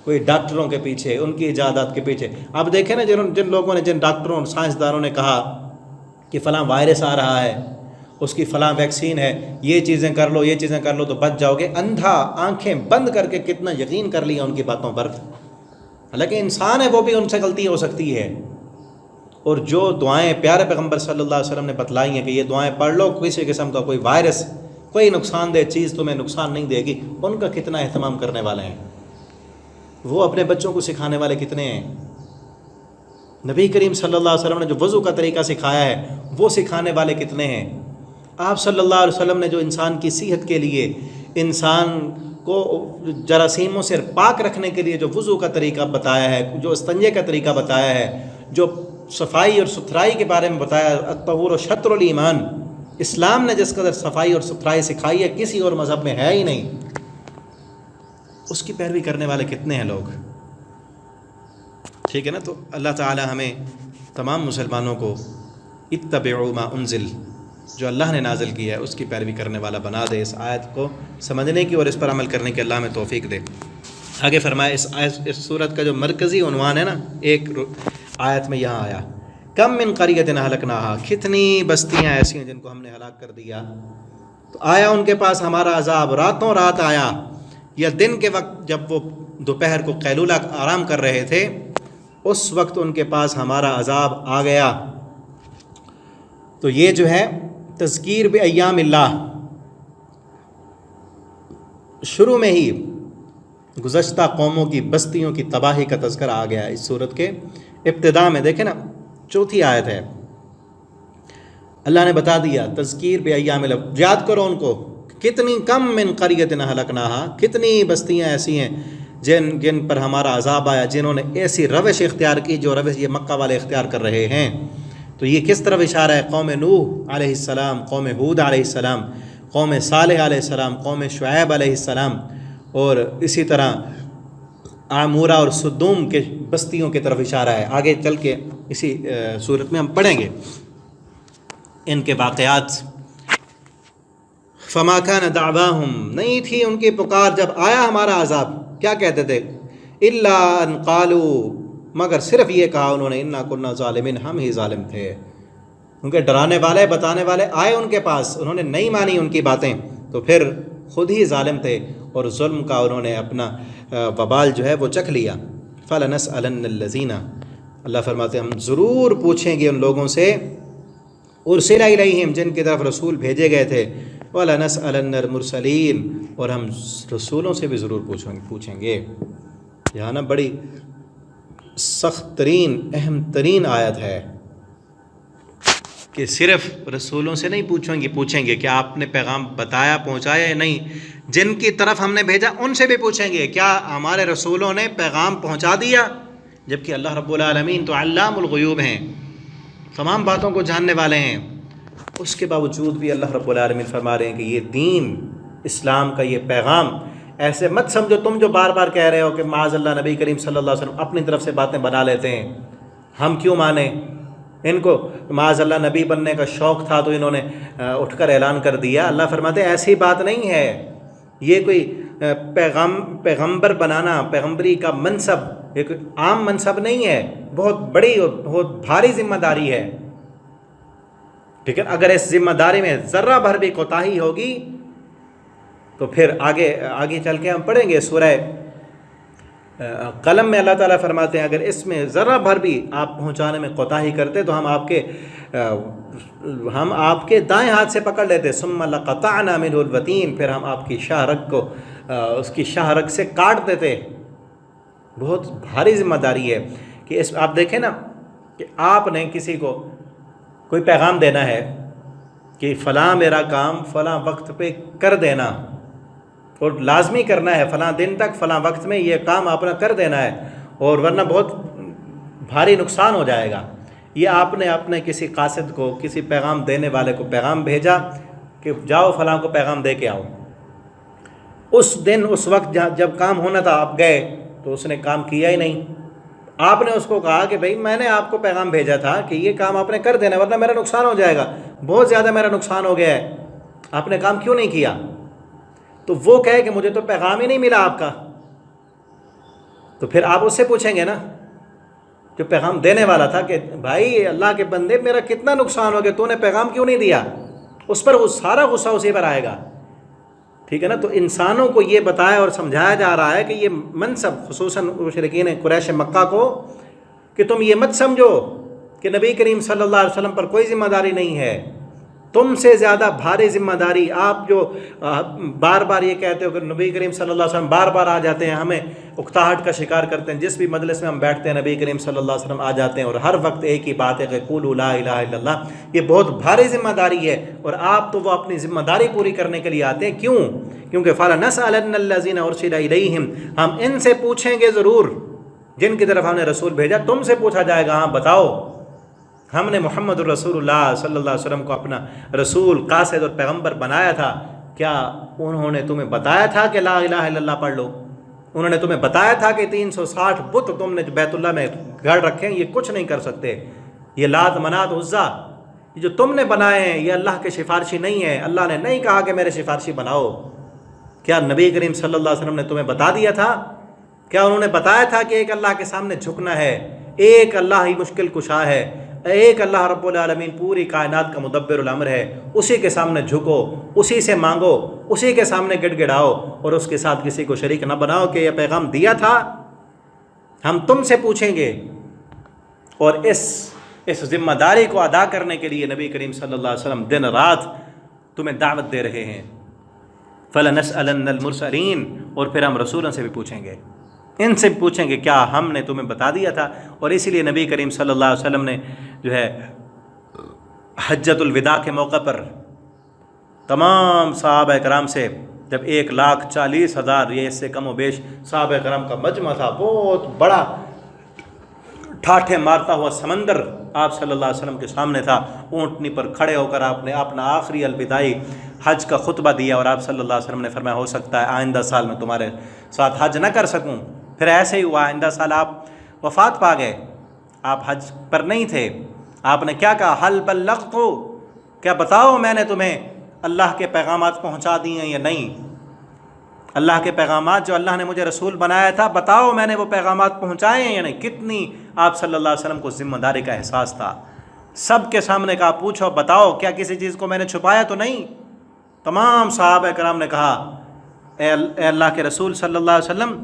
کوئی ڈاکٹروں کے پیچھے، ان کی ایجادات کے پیچھے۔ اب دیکھیں نا، جن لوگوں نے، جن ڈاکٹروں اور سائنسدانوں نے کہا کہ فلاں وائرس آ رہا ہے، اس کی فلاں ویکسین ہے، یہ چیزیں کر لو، یہ چیزیں کر لو تو بچ جاؤ گے، اندھا آنکھیں بند کر کے کتنا یقین کر لیا ان کی باتوں پر۔ حالانکہ انسان ہے، وہ بھی ان سے غلطی ہو سکتی ہے۔ اور جو دعائیں پیارے پیغمبر صلی اللہ علیہ وسلم نے بتلائی ہیں کہ یہ دعائیں پڑھ لو، کسی قسم کا کوئی وائرس، کوئی نقصان دہ چیز تمہیں نقصان نہیں دے گی، ان کا کتنا اہتمام کرنے والے ہیں۔ وہ اپنے بچوں کو سکھانے والے کتنے ہیں؟ نبی کریم صلی اللہ علیہ وسلم نے جو وضو کا طریقہ سکھایا ہے، وہ سکھانے والے کتنے ہیں؟ آپ صلی اللہ علیہ وسلم نے جو انسان کی صحت کے لیے، انسان کو جراثیموں سے پاک رکھنے کے لیے جو وضو کا طریقہ بتایا ہے، جو استنجے کا طریقہ بتایا ہے، جو صفائی اور ستھرائی کے بارے میں بتایا، الطہور و شطر الایمان، اسلام نے جس قدر صفائی اور ستھرائی سکھائی ہے کسی اور مذہب میں ہے ہی نہیں، اس کی پیروی کرنے والے کتنے ہیں لوگ؟ ٹھیک ہے نا۔ تو اللہ تعالی ہمیں تمام مسلمانوں کو اتبعوا ما انزل، جو اللہ نے نازل کیا ہے اس کی پیروی کرنے والا بنا دے، اس آیت کو سمجھنے کی اور اس پر عمل کرنے کی اللہ ہمیں توفیق دے۔ آگے فرمایا، اس سورت کا جو مرکزی عنوان ہے نا، ایک آیت میں یہاں آیا، کم من قریۃ اہلکناھا، کتنی بستیاں ایسی ہیں جن کو ہم نے ہلاک کر دیا۔ تو آیا ان کے پاس ہمارا عذاب، راتوں رات آیا، یا دن کے وقت جب وہ دوپہر کو قیلولہ آرام کر رہے تھے، اس وقت ان کے پاس ہمارا عذاب آ گیا۔ تو یہ جو ہے تذکیر بایام اللہ، شروع میں ہی گزشتہ قوموں کی بستیوں کی تباہی کا تذکرہ آ گیا ہے اس صورت کے ابتدا میں. دیکھیں نا 4 آیت ہے. اللہ نے بتا دیا تذکیر بایام الارض، یاد کرو ان کو، کتنی کم من قریۃ اہلکناہا، کتنی بستیاں ایسی ہیں جن پر ہمارا عذاب آیا، جنہوں نے ایسی روش اختیار کی جو روش یہ مکہ والے اختیار کر رہے ہیں. تو یہ کس طرف اشارہ ہے؟ قوم نوح علیہ السلام، قوم ہود علیہ السلام، قوم صالح علیہ السلام، قوم شعیب علیہ السلام، اور اسی طرح عامورہ اور سدوم کے بستیوں کی طرف اشارہ ہے. آگے چل کے اسی صورت میں ہم پڑھیں گے ان کے واقعات. فما کان دعواہم، نہیں تھی ان کی پکار جب آیا ہمارا عذاب. کیا کہتے تھے؟ الا ان قالوا، مگر صرف یہ کہا انہوں نے، انا کنا ظالمین، ہم ہی ظالم تھے. کیونکہ ڈرانے والے بتانے والے آئے ان کے پاس، انہوں نے نہیں مانی ان کی باتیں، تو پھر خود ہی ظالم تھے اور ظلم کا انہوں نے اپنا وبال جو ہے وہ چکھ لیا. فلنسألن الذین، اللہ فرماتے ہیں ہم ضرور پوچھیں گے ان لوگوں سے، ارسل الیہم، جن کی طرف رسول بھیجے گئے تھے، وَلَنَسْأَلَنَّ الْمُرْسَلِينَ، اور ہم رسولوں سے بھی ضرور پوچھیں گے. یہاں نا بڑی سخت ترین اہم ترین آیت ہے کہ صرف رسولوں سے نہیں پوچھیں گے کیا آپ نے پیغام بتایا، پہنچایا یا نہیں. جن کی طرف ہم نے بھیجا ان سے بھی پوچھیں گے کیا ہمارے رسولوں نے پیغام پہنچا دیا. جبکہ اللہ رب العالمین تو علام الغیوب ہیں، تمام باتوں کو جاننے والے ہیں. اس کے باوجود بھی اللہ رب العالمین فرما رہے ہیں کہ یہ دین اسلام کا یہ پیغام ایسے مت سمجھو تم جو بار بار کہہ رہے ہو کہ معاذ اللہ نبی کریم صلی اللہ علیہ وسلم اپنی طرف سے باتیں بنا لیتے ہیں، ہم کیوں مانیں. ان کو معاذ اللہ نبی بننے کا شوق تھا تو انہوں نے اٹھ کر اعلان کر دیا. اللہ فرماتے ہیں ایسی بات نہیں ہے، یہ کوئی پیغمبر بنانا، پیغمبری کا منصب ایک عام منصب نہیں ہے، بہت بڑی اور بہت بھاری ذمہ داری ہے. ٹھیک ہے، اگر اس ذمہ داری میں ذرہ بھر بھی کوتاہی ہوگی تو پھر آگے چل کے ہم پڑھیں گے سورہ قلم میں اللہ تعالیٰ فرماتے ہیں اگر اس میں ذرہ بھر بھی آپ پہنچانے میں کوتاہی کرتے تو ہم آپ کے دائیں ہاتھ سے پکڑ لیتے. ثم لقطعنا منه الوتین، پھر ہم آپ کی شاہ رگ کو اس کی شاہ رگ سے کاٹ دیتے. بہت بھاری ذمہ داری ہے کہ آپ دیکھیں نا کہ آپ نے کسی کو کوئی پیغام دینا ہے کہ فلاں میرا کام فلاں وقت پہ کر دینا، اور لازمی کرنا ہے، فلاں دن تک فلاں وقت میں یہ کام آپ نے کر دینا ہے، اور ورنہ بہت بھاری نقصان ہو جائے گا. یہ آپ نے اپنے کسی قاصد کو، کسی پیغام دینے والے کو پیغام بھیجا کہ جاؤ فلاں کو پیغام دے کے آؤ. اس دن اس وقت جب کام ہونا تھا آپ گئے تو اس نے کام کیا ہی نہیں. آپ نے اس کو کہا کہ بھائی میں نے آپ کو پیغام بھیجا تھا کہ یہ کام آپ نے کر دینا ورنہ میرا نقصان ہو جائے گا، بہت زیادہ میرا نقصان ہو گیا ہے، آپ نے کام کیوں نہیں کیا. تو وہ کہے کہ مجھے تو پیغام ہی نہیں ملا آپ کا. تو پھر آپ اس سے پوچھیں گے نا جو پیغام دینے والا تھا کہ بھائی اللہ کے بندے میرا کتنا نقصان ہو گیا، تو نے پیغام کیوں نہیں دیا. اس پر وہ سارا غصہ اسی پر آئے گا. ٹھیک ہے نا. تو انسانوں کو یہ بتایا اور سمجھایا جا رہا ہے کہ یہ منصب، خصوصاً مشرکین قریش مکہ کو، کہ تم یہ مت سمجھو کہ نبی کریم صلی اللہ علیہ وسلم پر کوئی ذمہ داری نہیں ہے. تم سے زیادہ بھاری ذمہ داری، آپ جو بار بار یہ کہتے ہو کہ نبی کریم صلی اللہ علیہ وسلم بار بار آ جاتے ہیں، ہمیں اکتاہٹ کا شکار کرتے ہیں. جس بھی مجلس میں ہم بیٹھتے ہیں نبی کریم صلی اللہ علیہ وسلم آ جاتے ہیں اور ہر وقت ایک ہی بات ہے کہ قولوا لا الہ الا اللہ. یہ بہت بھاری ذمہ داری ہے اور آپ تو وہ اپنی ذمہ داری پوری کرنے کے لیے آتے ہیں. کیوں؟ کیونکہ فَلَنَسْأَلَنَّ الَّذِينَ أُرْسِلَ إِلَيْهِمْ، ہم ان سے پوچھیں گے ضرور جن کی طرف ہم نے رسول بھیجا. تم سے پوچھا جائے گا ہاں بتاؤ ہم نے محمد الرسول اللہ صلی اللہ علیہ وسلم کو اپنا رسول، قاصد اور پیغمبر بنایا تھا، کیا انہوں نے تمہیں بتایا تھا کہ لا الہ الا اللہ پڑھ لو؟ انہوں نے تمہیں بتایا تھا کہ 360 بت تم نے بیت اللہ میں گھر رکھے ہیں، یہ کچھ نہیں کر سکتے. یہ لات منات عزا یہ جو تم نے بنائے ہیں یہ اللہ کے سفارشی نہیں ہے. اللہ نے نہیں کہا کہ میرے سفارشی بناؤ. کیا نبی کریم صلی اللہ علیہ وسلم نے تمہیں بتا دیا تھا؟ کیا انہوں نے بتایا تھا کہ ایک اللہ کے سامنے جھکنا ہے، ایک اللہ ہی مشکل کشا ہے، ایک اللہ رب العالمین پوری کائنات کا مدبر الامر ہے، اسی کے سامنے جھکو، اسی سے مانگو، اسی کے سامنے گڑ گڑاؤ اور اس کے ساتھ کسی کو شریک نہ بناؤ کہ یہ پیغام دیا تھا؟ ہم تم سے پوچھیں گے. اور اس ذمہ داری کو ادا کرنے کے لیے نبی کریم صلی اللہ علیہ وسلم دن رات تمہیں دعوت دے رہے ہیں. فَلَنَسْأَلَنَّ الْمُرْسَلِينَ، اور پھر ہم رسولوں سے بھی پوچھیں گے، ان سے بھی پوچھیں گے کیا ہم نے تمہیں بتا دیا تھا۔ اور اسی لیے نبی کریم صلی اللہ علیہ وسلم نے جو ہے حجۃ الوداع کے موقع پر تمام صحابہ کرام سے، جب 1,40,000 یہ اس سے کم و بیش صحابہ کرام کا مجمع تھا، بہت بڑا ٹھاٹھے مارتا ہوا سمندر آپ صلی اللہ علیہ وسلم کے سامنے تھا، اونٹنی پر کھڑے ہو کر آپ نے اپنا آخری الوداعی حج کا خطبہ دیا، اور آپ صلی اللہ علیہ وسلم نے فرمایا ہو سکتا ہے آئندہ سال میں تمہارے ساتھ حج نہ کر سکوں۔ پھر ایسے ہی ہوا، آئندہ سال آپ وفات پا گئے، آپ حج پر نہیں تھے۔ آپ نے کیا کہا؟ حل بلغت، کیا بتاؤ میں نے تمہیں اللہ کے پیغامات پہنچا دیے ہیں یا نہیں؟ اللہ کے پیغامات جو اللہ نے مجھے رسول بنایا تھا، بتاؤ میں نے وہ پیغامات پہنچائے ہیں یا نہیں؟ کتنی آپ صلی اللہ علیہ وسلم کو ذمہ داری کا احساس تھا۔ سب کے سامنے کہا پوچھو بتاؤ کیا کسی چیز کو میں نے چھپایا تو نہیں؟ تمام صحابہ کرام نے کہا اے اللہ کے رسول صلی اللہ علیہ وسلم،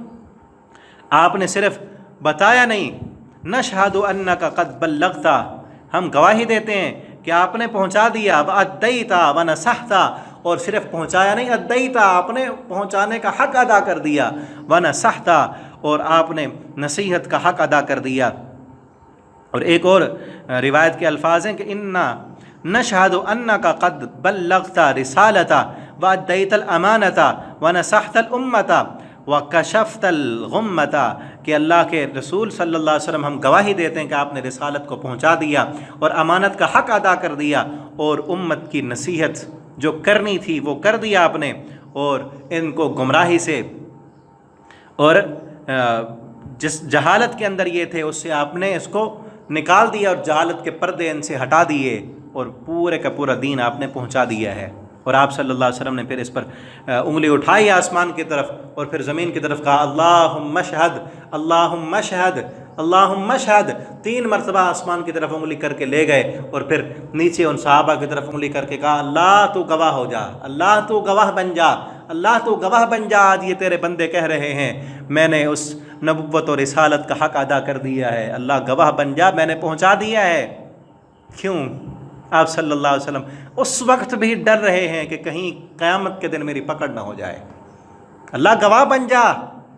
آپ نے صرف بتایا نہیں، نشہد انک قد بلغت، ہم گواہی دیتے ہیں کہ آپ نے پہنچا دیا، وادیت ونصحت، اور صرف پہنچایا نہیں، ادیت، آپ نے پہنچانے کا حق ادا کر دیا، ونصحت، اور آپ نے نصیحت کا حق ادا کر دیا۔ اور ایک اور روایت کے الفاظ ہیں کہ انا نشہد انک قد بلغت رسالت وادیت الامانۃ ونصحت الامۃ وکشفت الغمۃ، کہ اللہ کے رسول صلی اللہ علیہ وسلم ہم گواہی دیتے ہیں کہ آپ نے رسالت کو پہنچا دیا اور امانت کا حق ادا کر دیا، اور امت کی نصیحت جو کرنی تھی وہ کر دیا آپ نے، اور ان کو گمراہی سے اور جس جہالت کے اندر یہ تھے اس سے آپ نے اس کو نکال دیا، اور جہالت کے پردے ان سے ہٹا دیے، اور پورے کا پورا دین آپ نے پہنچا دیا ہے۔ اور آپ صلی اللہ علیہ وسلم نے پھر اس پر انگلی اٹھائی آسمان کی طرف، اور پھر زمین کی طرف کہا اللہم اشہد، اللہم اشہد، اللہم اشہد، 3 مرتبہ آسمان کی طرف انگلی کر کے لے گئے، اور پھر نیچے ان صحابہ کی طرف انگلی کر کے کہا اللہ تو گواہ ہو جا، اللہ تو گواہ بن جا، اللہ تو گواہ بن جا، آج یہ تیرے بندے کہہ رہے ہیں میں نے اس نبوت اور رسالت کا حق ادا کر دیا ہے، اللہ گواہ بن جا، میں نے پہنچا دیا ہے۔ کیوں؟ آپ صلی اللہ علیہ وسلم اس وقت بھی ڈر رہے ہیں کہ کہیں قیامت کے دن میری پکڑ نہ ہو جائے، اللہ گواہ بن جا،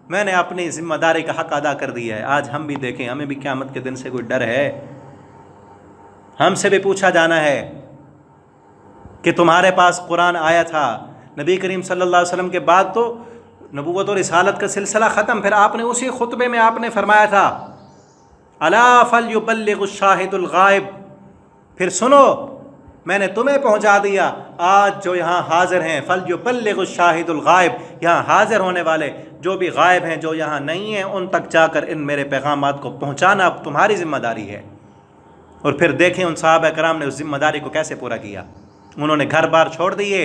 میں نے اپنی ذمہ داری کا حق ادا کر دیا ہے۔ آج ہم بھی دیکھیں، ہمیں بھی قیامت کے دن سے کوئی ڈر ہے؟ ہم سے بھی پوچھا جانا ہے کہ تمہارے پاس قرآن آیا تھا، نبی کریم صلی اللہ علیہ وسلم کے بعد تو نبوت اور رسالت کا سلسلہ ختم، پھر آپ نے اسی خطبے میں آپ نے فرمایا تھا الا فلیبلغ الشاہد الغائب، پھر سنو میں نے تمہیں پہنچا دیا، آج جو یہاں حاضر ہیں فلیبلغ الشاہد الغائب، یہاں حاضر ہونے والے جو بھی غائب ہیں، جو یہاں نہیں ہیں، ان تک جا کر ان میرے پیغامات کو پہنچانا اب تمہاری ذمہ داری ہے۔ اور پھر دیکھیں ان صحابہ کرام نے اس ذمہ داری کو کیسے پورا کیا، انہوں نے گھر بار چھوڑ دیے۔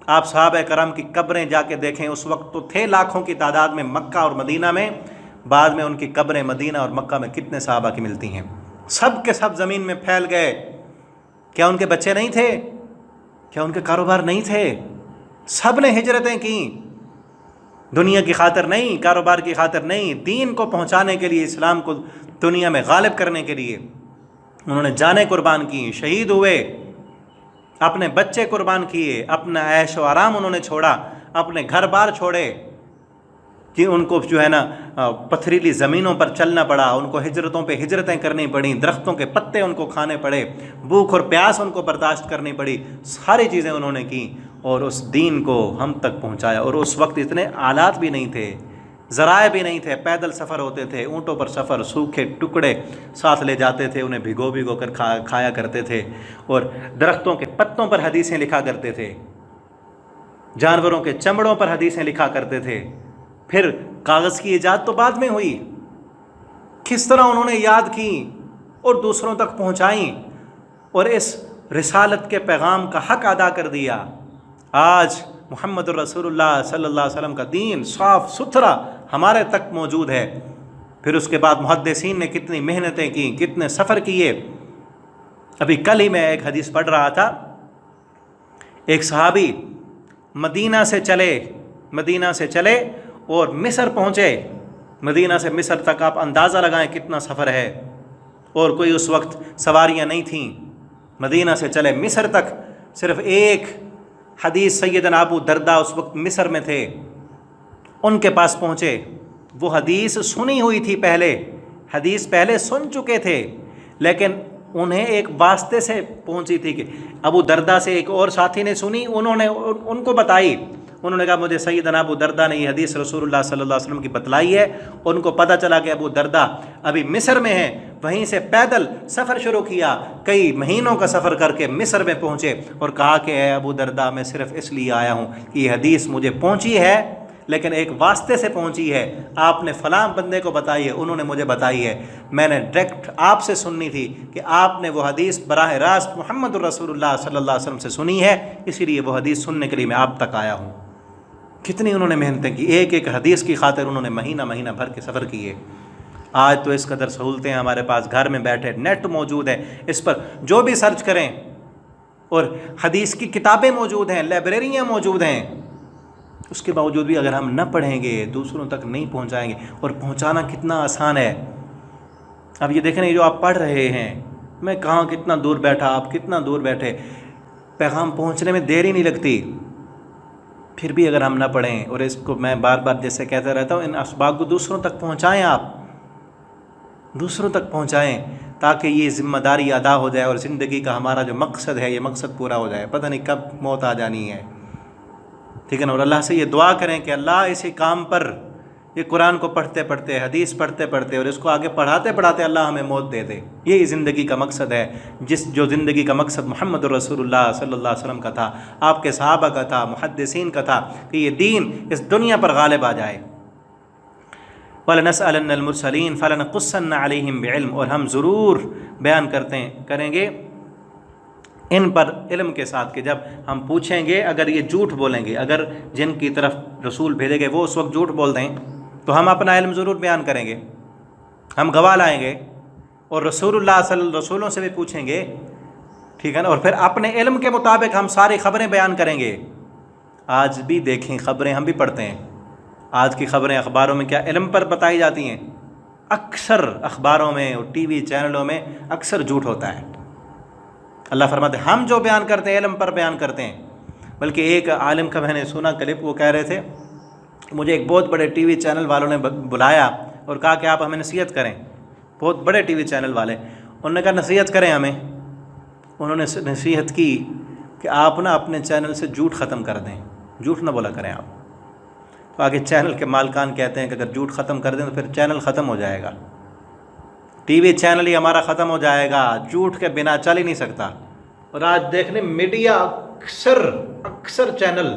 آپ صحابہ کرام کی قبریں جا کے دیکھیں، اس وقت تو تھے لاکھوں کی تعداد میں مکہ اور مدینہ میں، بعد میں ان کی قبریں مدینہ اور مکہ میں کتنے صحابہ کی ملتی ہیں، سب کے سب زمین میں پھیل گئے۔ کیا ان کے بچے نہیں تھے؟ کیا ان کے کاروبار نہیں تھے؟ سب نے ہجرتیں کیں، دنیا کی خاطر نہیں، کاروبار کی خاطر نہیں، دین کو پہنچانے کے لیے، اسلام کو دنیا میں غالب کرنے کے لیے انہوں نے جانیں قربان کی، شہید ہوئے، اپنے بچے قربان کیے، اپنا عیش و آرام انہوں نے چھوڑا، اپنے گھر بار چھوڑے، کہ ان کو جو ہے نا پتھریلی زمینوں پر چلنا پڑا، ان کو ہجرتوں پہ ہجرتیں کرنی پڑیں، درختوں کے پتے ان کو کھانے پڑے، بھوک اور پیاس ان کو برداشت کرنی پڑی، ساری چیزیں انہوں نے کی اور اس دین کو ہم تک پہنچایا۔ اور اس وقت اتنے آلات بھی نہیں تھے، ذرائع بھی نہیں تھے، پیدل سفر ہوتے تھے، اونٹوں پر سفر، سوکھے ٹکڑے ساتھ لے جاتے تھے، انہیں بھگو بھگو کر کھایا کرتے تھے، اور درختوں کے پتوں پر حدیثیں لکھا کرتے تھے، جانوروں کے چمڑوں پر حدیثیں لکھا کرتے تھے۔ پھر کاغذ کی ایجاد تو بعد میں ہوئی، کس طرح انہوں نے یاد کی اور دوسروں تک پہنچائیں اور اس رسالت کے پیغام کا حق ادا کر دیا۔ آج محمد الرسول اللہ صلی اللہ علیہ وسلم کا دین صاف ستھرا ہمارے تک موجود ہے۔ پھر اس کے بعد محدثین نے کتنی محنتیں کی، کتنے سفر کیے۔ ابھی کل ہی میں ایک حدیث پڑھ رہا تھا، ایک صحابی مدینہ سے چلے اور مصر پہنچے، مدینہ سے مصر تک آپ اندازہ لگائیں کتنا سفر ہے، اور کوئی اس وقت سواریاں نہیں تھیں، مدینہ سے چلے مصر تک، صرف ایک حدیث سیدنا ابو دردہ اس وقت مصر میں تھے، ان کے پاس پہنچے، وہ حدیث سنی ہوئی تھی، حدیث پہلے سن چکے تھے، لیکن انہیں ایک واسطے سے پہنچی تھی کہ ابو دردہ سے ایک اور ساتھی نے سنی، انہوں نے ان کو بتائی، انہوں نے کہا مجھے سیدنا ابو دردہ نے یہ حدیث رسول اللہ صلی اللہ علیہ وسلم کی بتلائی ہے۔ ان کو پتہ چلا کہ ابو دردہ ابھی مصر میں ہیں، وہیں سے پیدل سفر شروع کیا، کئی مہینوں کا سفر کر کے مصر میں پہنچے اور کہا کہ اے ابو دردہ میں صرف اس لیے آیا ہوں کہ یہ حدیث مجھے پہنچی ہے، لیکن ایک واسطے سے پہنچی ہے، آپ نے فلاں بندے کو بتائی ہے، انہوں نے مجھے بتائی ہے، میں نے ڈائریکٹ آپ سے سننی تھی کہ آپ نے وہ حدیث براہ راست محمد الرسول اللہ صلی اللہ علیہ وسلم سے سنی ہے، اسی لیے وہ حدیث سننے کے لیے میں آپ تک آیا ہوں۔ کتنی انہوں نے محنتیں کی، ایک ایک حدیث کی خاطر انہوں نے مہینہ مہینہ بھر کے سفر کیے۔ آج تو اس قدر سہولتیں ہمارے پاس، گھر میں بیٹھے نیٹ موجود ہے، اس پر جو بھی سرچ کریں، اور حدیث کی کتابیں موجود ہیں، لائبریریاں موجود ہیں، اس کے باوجود بھی اگر ہم نہ پڑھیں گے دوسروں تک نہیں پہنچائیں گے، اور پہنچانا کتنا آسان ہے۔ اب یہ دیکھیں جو آپ پڑھ رہے ہیں، میں کہاں کتنا دور بیٹھا، آپ کتنا دور بیٹھے، پیغام پہنچنے میں دیر ہی نہیں لگتی، پھر بھی اگر ہم نہ پڑھیں، اور اس کو میں بار بار جیسے کہتا رہتا ہوں، ان اسباق کو دوسروں تک پہنچائیں، آپ دوسروں تک پہنچائیں، تاکہ یہ ذمہ داری ادا ہو جائے، اور زندگی کا ہمارا جو مقصد ہے یہ مقصد پورا ہو جائے۔ پتہ نہیں کب موت آ جانی ہے، ٹھیک ہے نا؟ اور اللہ سے یہ دعا کریں کہ اللہ اسی کام پر، یہ قرآن کو پڑھتے پڑھتے، حدیث پڑھتے پڑھتے، اور اس کو آگے پڑھاتے پڑھاتے اللہ ہمیں موت دے دے۔ یہی زندگی کا مقصد ہے، جو زندگی کا مقصد محمد رسول اللہ صلی اللہ علیہ وسلم کا تھا، آپ کے صحابہ کا تھا، محدثین کا تھا، کہ یہ دین اس دنیا پر غالب آ جائے۔ وَلَنَسْأَلَنَّ الْمُرْسَلِينَ فَلَنَقُصَّنَّ عَلَيْهِمْ بِعِلْمٍ، اور ہم ضرور بیان کریں گے ان پر علم کے ساتھ، کہ جب ہم پوچھیں گے، اگر یہ جھوٹ بولیں گے، اگر جن کی طرف رسول بھیجے گئے وہ اس وقت جھوٹ بول دیں، تو ہم اپنا علم ضرور بیان کریں گے، ہم گواہ لائیں گے، اور رسولوں سے بھی پوچھیں گے، ٹھیک ہے نا؟ اور پھر اپنے علم کے مطابق ہم ساری خبریں بیان کریں گے۔ آج بھی دیکھیں، خبریں ہم بھی پڑھتے ہیں، آج کی خبریں اخباروں میں کیا علم پر بتائی جاتی ہیں؟ اکثر اخباروں میں اور ٹی وی چینلوں میں اکثر جھوٹ ہوتا ہے۔ اللہ فرماتے ہیں ہم جو بیان کرتے ہیں علم پر بیان کرتے ہیں۔ بلکہ ایک عالم کا میں نے سنا کلپ، وہ کہہ رہے تھے، مجھے ایک بہت بڑے ٹی وی چینل والوں نے بلایا اور کہا کہ آپ ہمیں نصیحت کریں، بہت بڑے ٹی وی چینل والے، انہوں نے کہا نصیحت کریں ہمیں۔ انہوں نے نصیحت کی کہ آپ نا اپنے چینل سے جھوٹ ختم کر دیں، جھوٹ نہ بولا کریں آپ۔ تو آگے چینل کے مالکان کہتے ہیں کہ اگر جھوٹ ختم کر دیں تو پھر چینل ختم ہو جائے گا، ٹی وی چینل ہی ہمارا ختم ہو جائے گا، جھوٹ کے بنا چل ہی نہیں سکتا۔ اور آج دیکھنے میڈیا اکثر چینل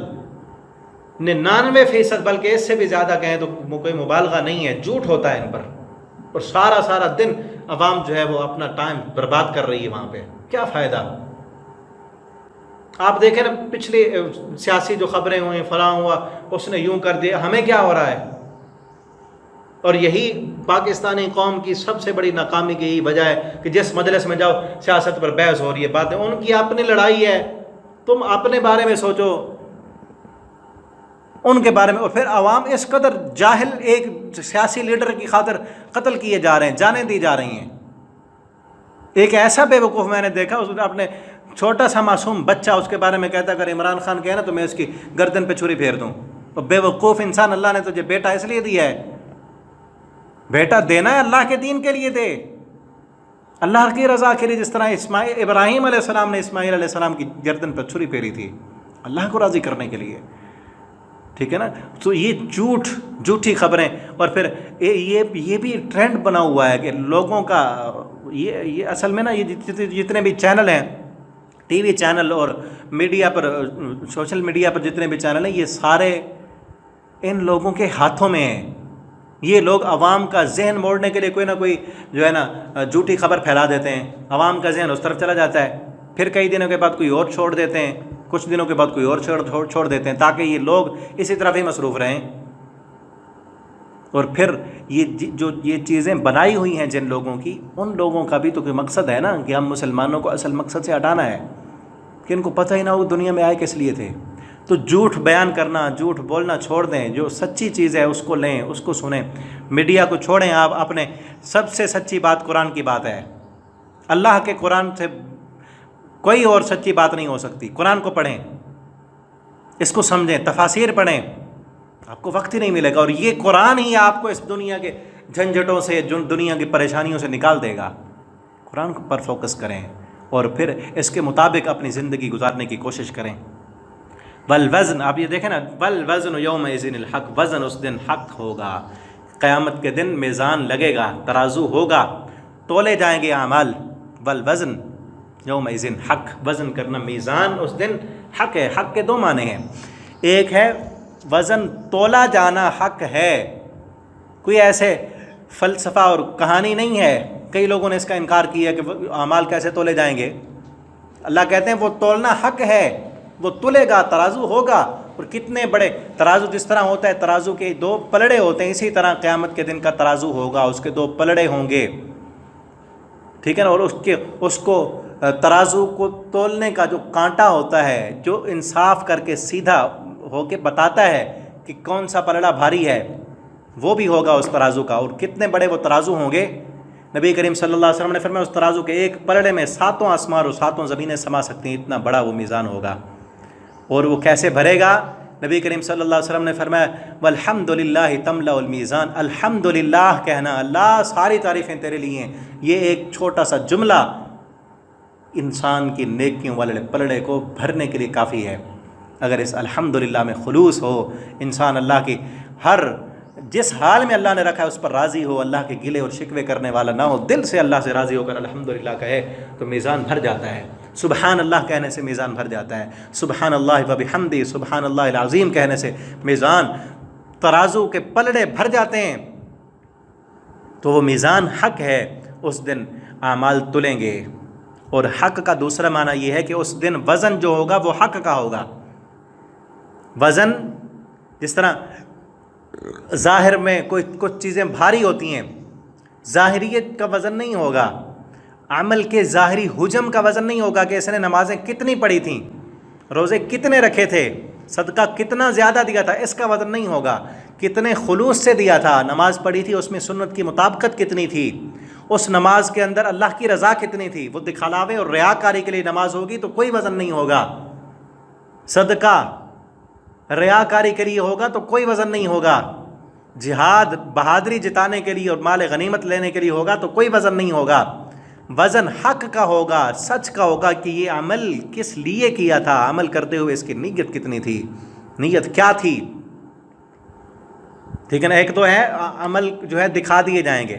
99%، بلکہ اس سے بھی زیادہ کہیں تو کوئی مبالغہ نہیں ہے، جھوٹ ہوتا ہے ان پر، اور سارا دن عوام جو ہے وہ اپنا ٹائم برباد کر رہی ہے وہاں پہ، کیا فائدہ؟ آپ دیکھیں نا پچھلی سیاسی جو خبریں ہوئیں، فلاں ہوا، اس نے یوں کر دیا، ہمیں کیا ہو رہا ہے؟ اور یہی پاکستانی قوم کی سب سے بڑی ناکامی کی یہی وجہ ہے کہ جس مجلس میں جاؤ سیاست پر بحث ہو رہی ہے، باتیں ان کی اپنی لڑائی ہے، تم اپنے بارے میں سوچو، ان کے بارے میں۔ اور پھر عوام اس قدر جاہل، ایک سیاسی لیڈر کی خاطر قتل کیے جا رہے ہیں، جانیں دی جا رہی ہیں۔ ایک ایسا بے وقوف میں نے دیکھا، اس نے اپنے چھوٹا سا معصوم بچہ، اس کے بارے میں کہتا اگر عمران خان کہے نا تو میں اس کی گردن پہ چھری پھیر دوں۔ اور بے وقوف انسان، اللہ نے تجھے بیٹا اس لیے دیا ہے، بیٹا دینا ہے اللہ کے دین کے لیے دے، اللہ کی رضا کے لیے، جس طرح ابراہیم علیہ السلام نے اسماعیل علیہ السلام کی گردن پر چھری پھیری تھی اللہ کو راضی کرنے کے لیے، ٹھیک ہے نا؟ تو یہ جھوٹی خبریں، اور پھر یہ بھی ٹرینڈ بنا ہوا ہے کہ لوگوں کا یہ اصل میں نا یہ جتنے بھی چینل ہیں، ٹی وی چینل اور میڈیا پر، سوشل میڈیا پر جتنے بھی چینل ہیں، یہ سارے ان لوگوں کے ہاتھوں میں ہیں۔ یہ لوگ عوام کا ذہن موڑنے کے لیے کوئی نہ کوئی جو ہے نا جھوٹی خبر پھیلا دیتے ہیں، عوام کا ذہن اس طرف چلا جاتا ہے، پھر کئی دنوں کے بعد کوئی اور چھوڑ دیتے ہیں، کچھ دنوں کے بعد کوئی اور چھوڑ دیتے ہیں، تاکہ یہ لوگ اسی طرف ہی مصروف رہیں۔ اور پھر یہ چیزیں بنائی ہوئی ہیں جن لوگوں کی، ان لوگوں کا بھی تو کوئی مقصد ہے نا کہ ہم مسلمانوں کو اصل مقصد سے ہٹانا ہے، کہ ان کو پتہ ہی نہ ہو دنیا میں آئے کس لیے تھے۔ تو جھوٹ بیان کرنا، جھوٹ بولنا چھوڑ دیں، جو سچی چیز ہے اس کو لیں، اس کو سنیں، میڈیا کو چھوڑیں۔ آپ اپنے سب سے سچی بات قرآن کی بات ہے، اللہ کے قرآن سے کوئی اور سچی بات نہیں ہو سکتی۔ قرآن کو پڑھیں، اس کو سمجھیں، تفاسیر پڑھیں، آپ کو وقت ہی نہیں ملے گا، اور یہ قرآن ہی آپ کو اس دنیا کے جھنجھٹوں سے، دنیا کی پریشانیوں سے نکال دے گا۔ قرآن پر فوکس کریں اور پھر اس کے مطابق اپنی زندگی گزارنے کی کوشش کریں۔ والوزن، آپ یہ دیکھیں نا، والوزن یومئذ الحق، وزن اس دن حق ہوگا، قیامت کے دن میزان لگے گا، ترازو ہوگا، تولے جائیں گے اعمال۔ والوزن یومئذ حق، وزن کرنا، میزان اس دن حق ہے۔ حق کے دو معنی ہیں، ایک ہے وزن تولا جانا حق ہے، کوئی ایسے فلسفہ اور کہانی نہیں ہے۔ کئی لوگوں نے اس کا انکار کیا کہ اعمال کیسے تولے جائیں گے۔ اللہ کہتے ہیں وہ تولنا حق ہے، وہ تلے گا، ترازو ہوگا، اور کتنے بڑے ترازو، جس طرح ہوتا ہے ترازو کے دو پلڑے ہوتے ہیں، اسی طرح قیامت کے دن کا ترازو ہوگا، اس کے دو پلڑے ہوں گے، ٹھیک ہے نا، اور اس کو ترازو کو تولنے کا جو کانٹا ہوتا ہے، جو انصاف کر کے سیدھا ہو کے بتاتا ہے کہ کون سا پلڑا بھاری ہے، وہ بھی ہوگا اس ترازو کا، اور کتنے بڑے وہ ترازو ہوں گے۔ نبی کریم صلی اللہ علیہ وسلم نے فرمایا اس ترازو کے ایک پلڑے میں 7 آسمان اور 7 زمینیں سما سکتی ہیں، اتنا بڑا وہ میزان ہوگا۔ اور وہ کیسے بھرے گا؟ نبی کریم صلی اللہ علیہ وسلم نے فرمایا والحمدللہ تملأ المیزان، الحمدللہ کہنا، اللہ ساری تعریفیں تیرے لیے ہیں، یہ ایک چھوٹا سا جملہ انسان کی نیکیوں والے پلڑے کو بھرنے کے لیے کافی ہے۔ اگر اس الحمدللہ میں خلوص ہو، انسان اللہ کی ہر جس حال میں اللہ نے رکھا ہے اس پر راضی ہو، اللہ کے گلے اور شکوے کرنے والا نہ ہو، دل سے اللہ سے راضی ہو کر الحمدللہ کہے تو میزان بھر جاتا ہے۔ سبحان اللہ کہنے سے میزان بھر جاتا ہے، سبحان اللہ وبحمدہ، سبحان اللہ العظیم کہنے سے میزان، ترازو کے پلڑے بھر جاتے ہیں۔ تو وہ میزان حق ہے، اس دن اعمال تلیں گے۔ اور حق کا دوسرا معنی یہ ہے کہ اس دن وزن جو ہوگا وہ حق کا ہوگا۔ وزن جس طرح ظاہر میں کچھ چیزیں بھاری ہوتی ہیں، ظاہریت کا وزن نہیں ہوگا، عمل کے ظاہری حجم کا وزن نہیں ہوگا کہ اس نے نمازیں کتنی پڑھی تھیں، روزے کتنے رکھے تھے، صدقہ کتنا زیادہ دیا تھا، اس کا وزن نہیں ہوگا، کتنے خلوص سے دیا تھا، نماز پڑھی تھی اس میں سنت کی مطابقت کتنی تھی، اس نماز کے اندر اللہ کی رضا کتنی تھی۔ وہ دکھلاوے اور ریاکاری کے لیے نماز ہوگی تو کوئی وزن نہیں ہوگا، صدقہ ریاکاری کے لیے ہوگا تو کوئی وزن نہیں ہوگا، جہاد بہادری جتانے کے لیے اور مال غنیمت لینے کے لیے ہوگا تو کوئی وزن نہیں ہوگا۔ وزن حق کا ہوگا، سچ کا ہوگا کہ یہ عمل کس لیے کیا تھا، عمل کرتے ہوئے اس کی نیت کتنی تھی، نیت کیا تھی، ٹھیک ہے نا۔ ایک تو ہے عمل جو ہے دکھا دیے جائیں گے،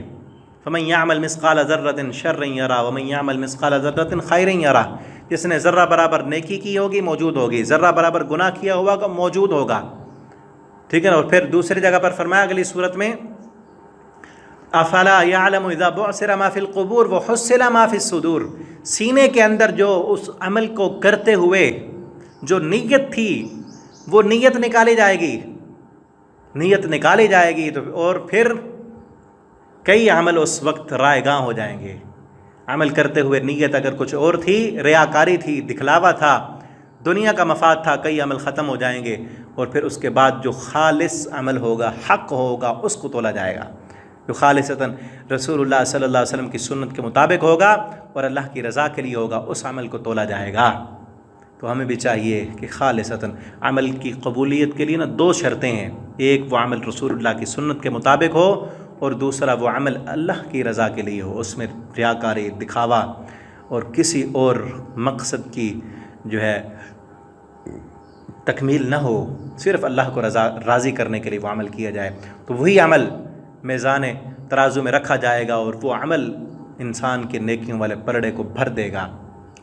فَمَن يَعْمَلْ مِثْقَالَ ذَرَّةٍ شَرًّا يَرَهُ وَمَن يَعْمَلْ مِثْقَالَ ذَرَّةٍ خَيْرًا يَرَهُ، جس نے ذرہ برابر نیکی کی ہوگی موجود ہوگی، ذرہ برابر گناہ کیا ہوا موجود ہوگا، ٹھیک ہے نا۔ اور پھر دوسری جگہ پر فرمایا اگلی صورت میں افلا يعلم اذا بعثر ما في القبور وحصل ما في الصدور، سینے کے اندر جو اس عمل کو کرتے ہوئے جو نیت تھی وہ نیت نکالی جائے گی، نیت نکالی جائے گی تو اور پھر کئی عمل اس وقت رائے گاں ہو جائیں گے۔ عمل کرتے ہوئے نیت اگر کچھ اور تھی، ریاکاری تھی، دکھلاوا تھا، دنیا کا مفاد تھا، کئی عمل ختم ہو جائیں گے، اور پھر اس کے بعد جو خالص عمل ہوگا، حق ہوگا، اس کو تولا جائے گا، جو خالصتاً رسول اللہ صلی اللہ علیہ وسلم کی سنت کے مطابق ہوگا اور اللہ کی رضا کے لیے ہوگا، اس عمل کو تولا جائے گا۔ تو ہمیں بھی چاہیے کہ خالصتاً عمل کی قبولیت کے لیے 2 شرطیں ہیں، ایک وہ عمل رسول اللہ کی سنت کے مطابق ہو، اور دوسرا وہ عمل اللہ کی رضا کے لیے ہو، اس میں ریاکاری، دکھاوا اور کسی اور مقصد کی جو ہے تکمیل نہ ہو، صرف اللہ کو راضی کرنے کے لیے وہ عمل کیا جائے، تو وہی عمل میزان ترازو میں رکھا جائے گا، اور وہ عمل انسان کے نیکیوں والے پلڑے کو بھر دے گا،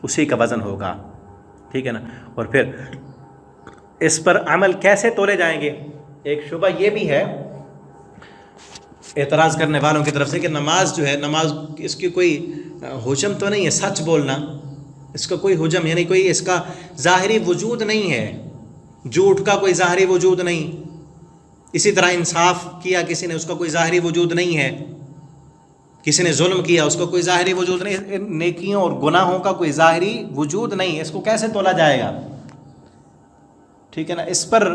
اسی کا وزن ہوگا، ٹھیک ہے نا۔ اور پھر اس پر عمل کیسے تولے جائیں گے؟ ایک شبہ یہ بھی ہے اعتراض کرنے والوں کی طرف سے کہ نماز جو ہے، نماز اس کی کوئی حجم تو نہیں ہے، سچ بولنا اس کا کوئی حجم، یعنی کوئی اس کا ظاہری وجود نہیں ہے، جھوٹ کا کوئی ظاہری وجود نہیں، اسی طرح انصاف کیا کسی نے، اس کا کوئی ظاہری وجود نہیں ہے، کسی نے ظلم کیا، اس کا کوئی ظاہری وجود نہیں، نیکیوں اور گناہوں کا کوئی ظاہری وجود نہیں، اس کو کیسے تولا جائے گا، ٹھیک ہے نا۔ اس پر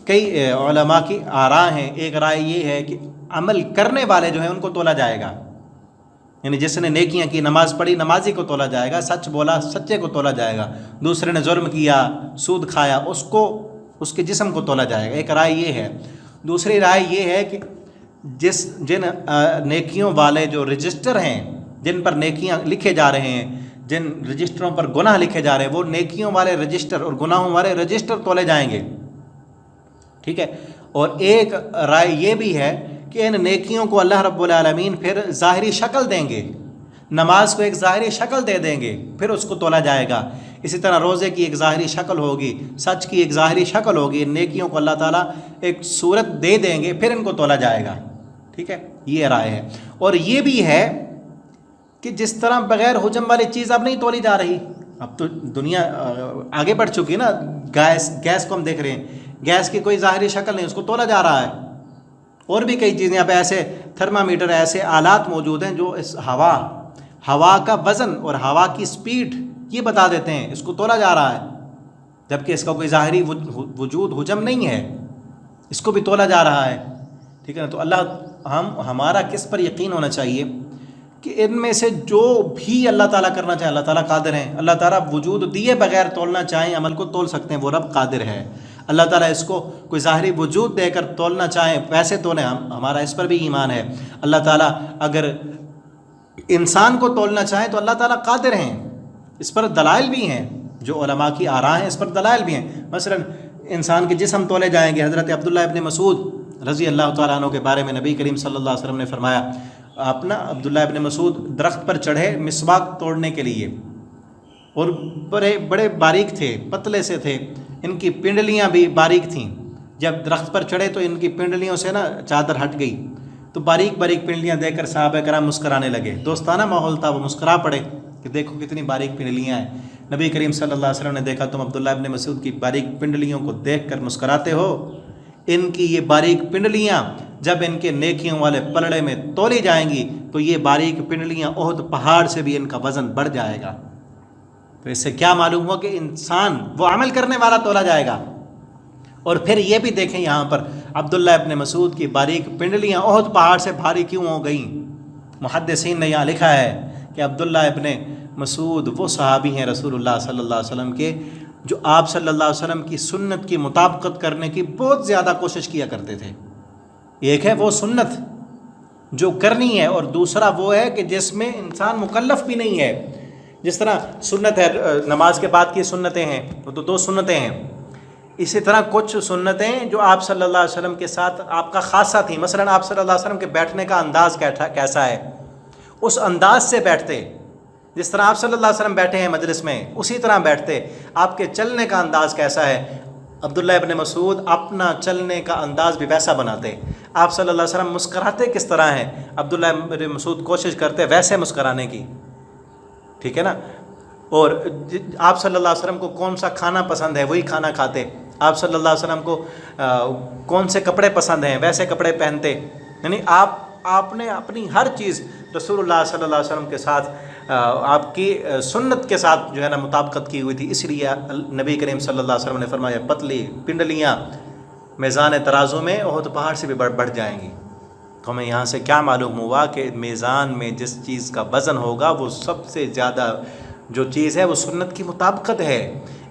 کئی علماء کی آراء ہیں، ایک رائے یہ ہے کہ عمل کرنے والے جو ہیں ان کو تولا جائے گا، یعنی جس نے نیکیاں کی، نماز پڑھی، نمازی کو تولا جائے گا، سچ بولا، سچے کو تولا جائے گا، دوسرے نے جرم کیا، سود کھایا، اس کو اس کے جسم کو تولا جائے گا. ایک رائے یہ ہے. دوسری رائے یہ ہے کہ جن نیکیوں والے جو رجسٹر ہیں، جن پر نیکیاں لکھے جا رہے ہیں، جن رجسٹروں پر گناہ لکھے جا رہے ہیں، وہ نیکیوں والے رجسٹر اور گناہوں والے رجسٹر تولے جائیں گے. ٹھیک ہے. اور ایک رائے یہ بھی ہے کہ ان نیکیوں کو اللہ رب العالمین پھر ظاہری شکل دیں گے، نماز کو ایک ظاہری شکل دے دیں گے، پھر اس کو تولا جائے گا. اسی طرح روزے کی ایک ظاہری شکل ہوگی، سچ کی ایک ظاہری شکل ہوگی. ان نیکیوں کو اللہ تعالیٰ ایک صورت دے دیں گے، پھر ان کو تولا جائے گا. ٹھیک ہے. یہ رائے ہے. اور یہ بھی ہے کہ جس طرح بغیر حجم والی چیز اب نہیں تولی جا رہی. اب تو دنیا آگے بڑھ چکی ہے نا. گیس کو ہم دیکھ رہے ہیں، گیس کی کوئی ظاہری شکل نہیں، اس کو تولا جا رہا ہے. اور بھی کئی چیزیں اب ایسے تھرمامیٹر، ایسے آلات موجود ہیں جو اس ہوا کا وزن اور ہوا کی سپیڈ یہ بتا دیتے ہیں، اس کو تولا جا رہا ہے، جبکہ اس کا کوئی ظاہری وجود حجم نہیں ہے، اس کو بھی تولا جا رہا ہے. ٹھیک ہے نا. تو ہمارا کس پر یقین ہونا چاہیے کہ ان میں سے جو بھی اللہ تعالیٰ کرنا چاہے، اللہ تعالیٰ قادر ہیں. اللہ تعالیٰ وجود دیے بغیر تولنا چاہیں، عمل کو تول سکتے ہیں، وہ رب قادر ہے. اللہ تعالیٰ اس کو کوئی ظاہری وجود دے کر تولنا چاہیں، ویسے تولیں، ہمارا اس پر بھی ایمان ہے. اللہ تعالیٰ اگر انسان کو تولنا چاہیں تو اللہ تعالیٰ قادر ہیں. اس پر دلائل بھی ہیں، جو علماء کی آراء ہیں اس پر دلائل بھی ہیں. مثلا انسان کے جسم تولے جائیں گے. حضرت عبداللہ ابن مسعود رضی اللہ تعالیٰ عنہ کے بارے میں نبی کریم صلی اللہ علیہ وسلم نے فرمایا، عبداللہ ابن مسعود درخت پر چڑھے مسواک توڑنے کے لیے، اور بڑے باریک تھے، پتلے سے تھے، ان کی پنڈلیاں بھی باریک تھیں. جب درخت پر چڑھے تو ان کی پنڈلیوں سے چادر ہٹ گئی، تو باریک پنڈلیاں دیکھ کر صحابہ کرام مسکرانے لگے. دوستانہ ماحول تھا، وہ مسکرا پڑے کہ دیکھو کتنی باریک پنڈلیاں ہیں. نبی کریم صلی اللہ علیہ وسلم نے دیکھا تم عبداللہ ابن مسعود کی باریک پنڈلیوں کو دیکھ کر مسکراتے ہو. ان کی یہ باریک پنڈلیاں جب ان کے نیکیوں والے پلڑے میں تولی جائیں گی تو یہ باریک پنڈلیاں احد پہاڑ سے بھی ان کا وزن بڑھ جائے گا. تو اس سے کیا معلوم ہوا کہ انسان وہ عمل کرنے والا تولا جائے گا. اور پھر یہ بھی دیکھیں یہاں پر عبداللہ ابن مسعود کی باریک پنڈلیاں احد پہاڑ سے بھاری کیوں ہو گئیں. محدثین نے یہاں لکھا ہے کہ عبداللہ ابن مسعود وہ صحابی ہیں رسول اللہ صلی اللہ علیہ وسلم کے، جو آپ صلی اللہ علیہ وسلم کی سنت کی مطابقت کرنے کی بہت زیادہ کوشش کیا کرتے تھے. ایک ہے وہ سنت جو کرنی ہے، اور دوسرا وہ ہے کہ جس میں انسان مکلف بھی نہیں ہے. جس طرح سنت ہے نماز کے بعد کی سنتیں ہیں، وہ تو 2 سنتیں ہیں. اسی طرح کچھ سنتیں جو آپ صلی اللہ علیہ وسلم کے ساتھ آپ کا خاصہ تھیں. مثلا آپ صلی اللہ علیہ وسلم کے بیٹھنے کا انداز کیسا ہے، اس انداز سے بیٹھتے. جس طرح آپ صلی اللہ علیہ وسلم بیٹھے ہیں مجلس میں اسی طرح بیٹھتے. آپ کے چلنے کا انداز کیسا ہے، عبداللہ ابن مسعود اپنا چلنے کا انداز بھی ویسا بناتے. آپ صلی اللہ علیہ وسلم مسکراتے کس طرح ہیں، عبداللہ ابن مسعود کوشش کرتے ویسے مسکرانے کی. ٹھیک ہے نا. اور آپ صلی اللہ علیہ وسلم کو کون سا کھانا پسند ہے وہی کھانا کھاتے. آپ صلی اللہ علیہ وسلم کو کون سے کپڑے پسند ہیں ویسے کپڑے پہنتے. یعنی آپ نے اپنی ہر چیز رسول اللہ صلی اللہ علیہ وسلم کے ساتھ آپ کی سنت کے ساتھ جو ہے نا مطابقت کی ہوئی تھی. اس لیے نبی کریم صلی اللہ علیہ وسلم نے فرمایا پتلی پنڈلیاں میزان ترازو میں احد پہاڑ سے بھی بڑھ جائیں گی. تو ہمیں یہاں سے کیا معلوم ہوا کہ میزان میں جس چیز کا وزن ہوگا وہ سب سے زیادہ جو چیز ہے وہ سنت کی مطابقت ہے.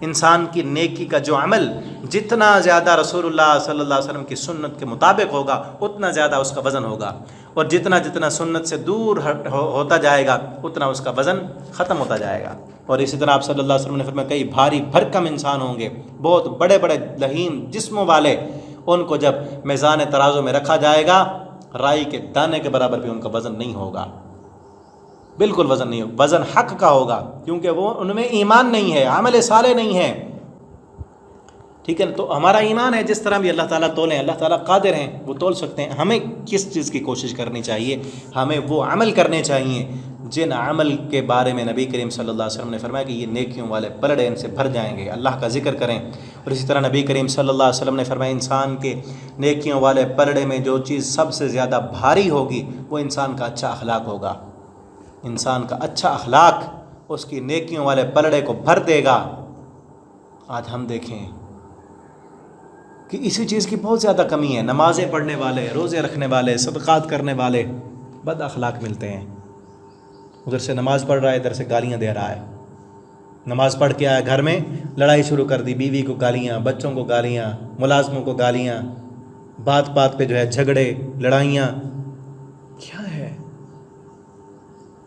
انسان کی نیکی کا جو عمل جتنا زیادہ رسول اللہ صلی اللہ علیہ وسلم کی سنت کے مطابق ہوگا اتنا زیادہ اس کا وزن ہوگا، اور جتنا سنت سے دور ہوتا جائے گا اتنا اس کا وزن ختم ہوتا جائے گا. اور اسی طرح آپ صلی اللہ علیہ وسلم نے فرمایا کئی بھاری بھرکم انسان ہوں گے، بہت بڑے لہیم جسموں والے، ان کو جب میزان ترازو میں رکھا جائے گا رائی کے دانے کے برابر بھی ان کا وزن نہیں ہوگا. بالکل وزن نہیں ہوگا، وزن حق کا ہوگا، کیونکہ وہ ان میں ایمان نہیں ہے، عمل صالح نہیں ہے. ٹھیک ہے. تو ہمارا ایمان ہے جس طرح بھی اللہ تعالیٰ تولیں، اللہ تعالیٰ قادر ہیں، وہ تول سکتے ہیں. ہمیں کس چیز کی کوشش کرنی چاہیے، ہمیں وہ عمل کرنے چاہیے جن عمل کے بارے میں نبی کریم صلی اللہ علیہ وسلم نے فرمایا کہ یہ نیکیوں والے پلڑے ان سے بھر جائیں گے. اللہ کا ذکر کریں. اور اسی طرح نبی کریم صلی اللہ علیہ وسلم نے فرمایا انسان کے نیکیوں والے پلڑے میں جو چیز سب سے زیادہ بھاری ہوگی وہ انسان کا اچھا اخلاق ہوگا. انسان کا اچھا اخلاق اس کی نیکیوں والے پلڑے کو بھر دے گا. آج ہم دیکھیں کہ اسی چیز کی بہت زیادہ کمی ہے. نمازیں پڑھنے والے، روزے رکھنے والے، صدقات کرنے والے بد اخلاق ملتے ہیں. ادھر سے نماز پڑھ رہا ہے، ادھر سے گالیاں دے رہا ہے. نماز پڑھ کے آیا گھر میں لڑائی شروع کر دی، بیوی کو گالیاں، بچوں کو گالیاں، ملازموں کو گالیاں، بات بات پہ جو ہے جھگڑے لڑائیاں. کیا ہے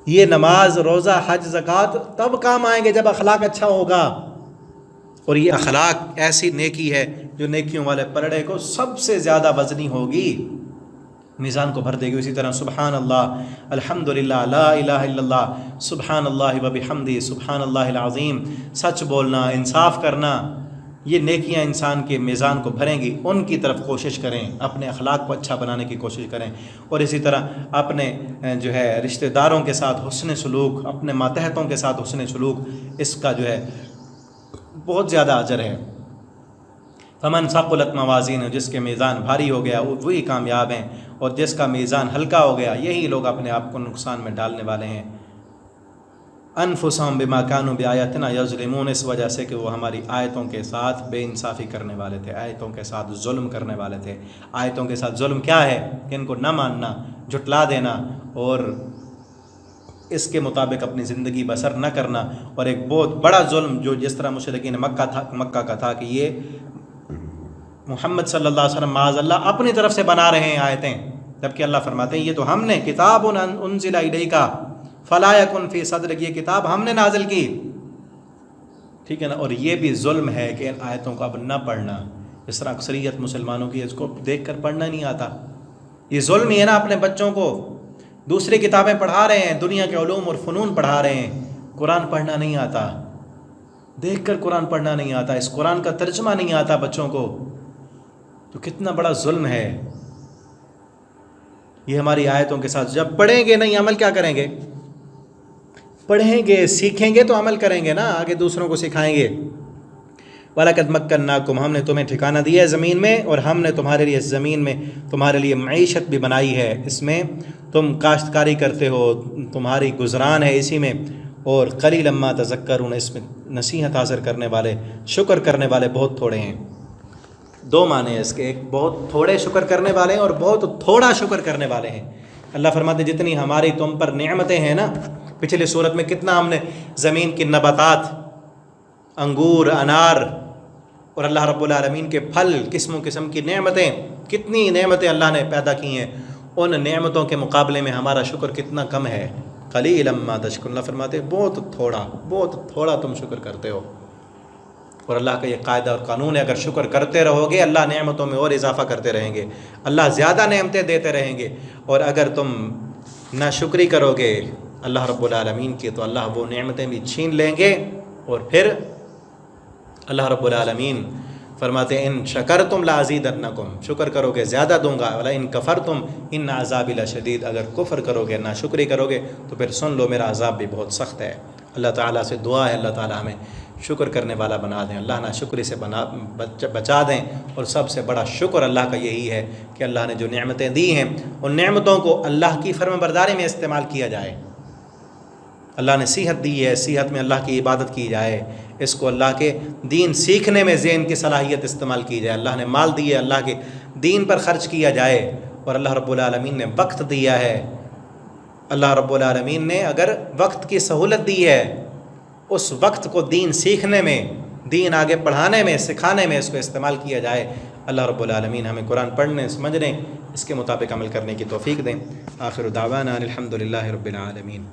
یہ؟ نماز روزہ حج زکوٰۃ تب کام آئیں گے جب اخلاق اچھا ہوگا. اور یہ اخلاق ایسی نیکی ہے جو نیکیوں والے پلڑے کو سب سے زیادہ وزنی ہوگی، میزان کو بھر دے گی. اسی طرح سبحان اللہ، الحمدللہ، لا الہ الا اللہ، سبحان اللہ و بحمدہ، سبحان اللہ العظیم، سچ بولنا، انصاف کرنا، یہ نیکیاں انسان کے میزان کو بھریں گی. ان کی طرف کوشش کریں، اپنے اخلاق کو اچھا بنانے کی کوشش کریں. اور اسی طرح اپنے جو ہے رشتہ داروں کے ساتھ حسن سلوک، اپنے ماتحتوں کے ساتھ حسن سلوک، اس کا جو ہے بہت زیادہ اجر ہے. فمن ثقلت موازین، جس کے میزان بھاری ہو گیا وہی کامیاب ہیں، اور جس کا میزان ہلکا ہو گیا یہی لوگ اپنے آپ کو نقصان میں ڈالنے والے ہیں. انفسہم بما کانوا بآیاتنا یظلمون، اس وجہ سے کہ وہ ہماری آیتوں کے ساتھ بے انصافی کرنے والے تھے، آیتوں کے ساتھ ظلم کرنے والے تھے. آیتوں کے ساتھ ظلم کیا ہے؟ کہ ان کو نہ ماننا، جھٹلا دینا، اور اس کے مطابق اپنی زندگی بسر نہ کرنا. اور ایک بہت بڑا ظلم جو جس طرح مشرکین مکہ کا تھا کہ یہ محمد صلی اللہ علیہ وسلم معاذ اللہ اپنی طرف سے بنا رہے ہیں آیتیں، جبکہ اللہ فرماتے ہیں یہ تو ہم نے، کتاب انزل الیک فلا یکن فی صدرک، یہ کتاب ہم نے نازل کی. ٹھیک ہے نا. اور یہ بھی ظلم ہے کہ ان آیتوں کو اب نہ پڑھنا، اس طرح اکثریت مسلمانوں کی اس کو دیکھ کر پڑھنا نہیں آتا. یہ ظلم ہی ہے نا. اپنے بچوں کو دوسری کتابیں پڑھا رہے ہیں، دنیا کے علوم اور فنون پڑھا رہے ہیں، قرآن پڑھنا نہیں آتا، دیکھ کر قرآن پڑھنا نہیں آتا، اس قرآن کا ترجمہ نہیں آتا بچوں کو، تو کتنا بڑا ظلم ہے. یہ ہماری آیتوں کے ساتھ جب پڑھیں گے نہیں عمل کیا کریں گے؟ پڑھیں گے، سیکھیں گے تو عمل کریں گے نا، آگے دوسروں کو سکھائیں گے. وَلَقَدْ مَكَّنَّاكُمْ، ہم نے تمہیں ٹھکانہ دیا ہے زمین میں، اور ہم نے تمہارے لیے اس زمین میں تمہارے لیے معیشت بھی بنائی ہے، اس میں تم کاشتکاری کرتے ہو، تمہاری گزران ہے اسی میں. اور قلیلا ما تذکرون، اس میں نصیحت حاصل کرنے والے، شکر کرنے والے بہت تھوڑے ہیں. دو معنی ہیں اس کے، ایک بہت تھوڑے شکر کرنے والے ہیں اور بہت تھوڑا شکر کرنے والے ہیں. اللہ فرماتے ہیں جتنی ہماری تم پر نعمتیں ہیں نا، پچھلی صورت میں کتنا ہم نے زمین کی نباتات، انگور، انار، اور اللہ رب العالمین کے پھل، قسم قسم کی نعمتیں، کتنی نعمتیں اللہ نے پیدا کی ہیں، ان نعمتوں کے مقابلے میں ہمارا شکر کتنا کم ہے. قلیلا ما تشکرون، اللہ فرماتے ہیں بہت تھوڑا تم شکر کرتے ہو. اور اللہ کا یہ قاعدہ اور قانون ہے، اگر شکر کرتے رہو گے اللہ نعمتوں میں اور اضافہ کرتے رہیں گے، اللہ زیادہ نعمتیں دیتے رہیں گے. اور اگر تم ناشکری کرو گے اللہ رب العالمین کی تو اللہ وہ نعمتیں بھی چھین لیں گے. اور پھر اللہ رب العالمین فرماتے ہیں ان شکرتم لازیدنکم، شکر کرو گے زیادہ دوں گا، ولا ان کفرتم ان عذابی لشدید، اگر کفر کرو گے ناشکری کرو گے تو پھر سن لو میرا عذاب بھی بہت سخت ہے. اللہ تعالیٰ سے دعا ہے اللہ تعالیٰ ہمیں شکر کرنے والا بنا دیں، اللہ ناشکری سے بچا دیں. اور سب سے بڑا شکر اللہ کا یہی ہے کہ اللہ نے جو نعمتیں دی ہیں ان نعمتوں کو اللہ کی فرم برداری میں استعمال کیا جائے. اللہ نے صحت دی ہے، صحت میں اللہ کی عبادت کی جائے، اس کو اللہ کے دین سیکھنے میں ذہن کی صلاحیت استعمال کی جائے. اللہ نے مال دی ہے، اللہ کے دین پر خرچ کیا جائے. اور اللہ رب العالمین نے وقت دیا ہے، اللہ رب العالمین نے اگر وقت کی سہولت دی ہے، اس وقت کو دین سیکھنے میں، دین آگے پڑھانے میں، سکھانے میں اس کو استعمال کیا جائے. اللہ رب العالمین ہمیں قرآن پڑھنے، سمجھنے، اس کے مطابق عمل کرنے کی توفیق دیں. آخر دعوانا الحمدللہ رب العالمین.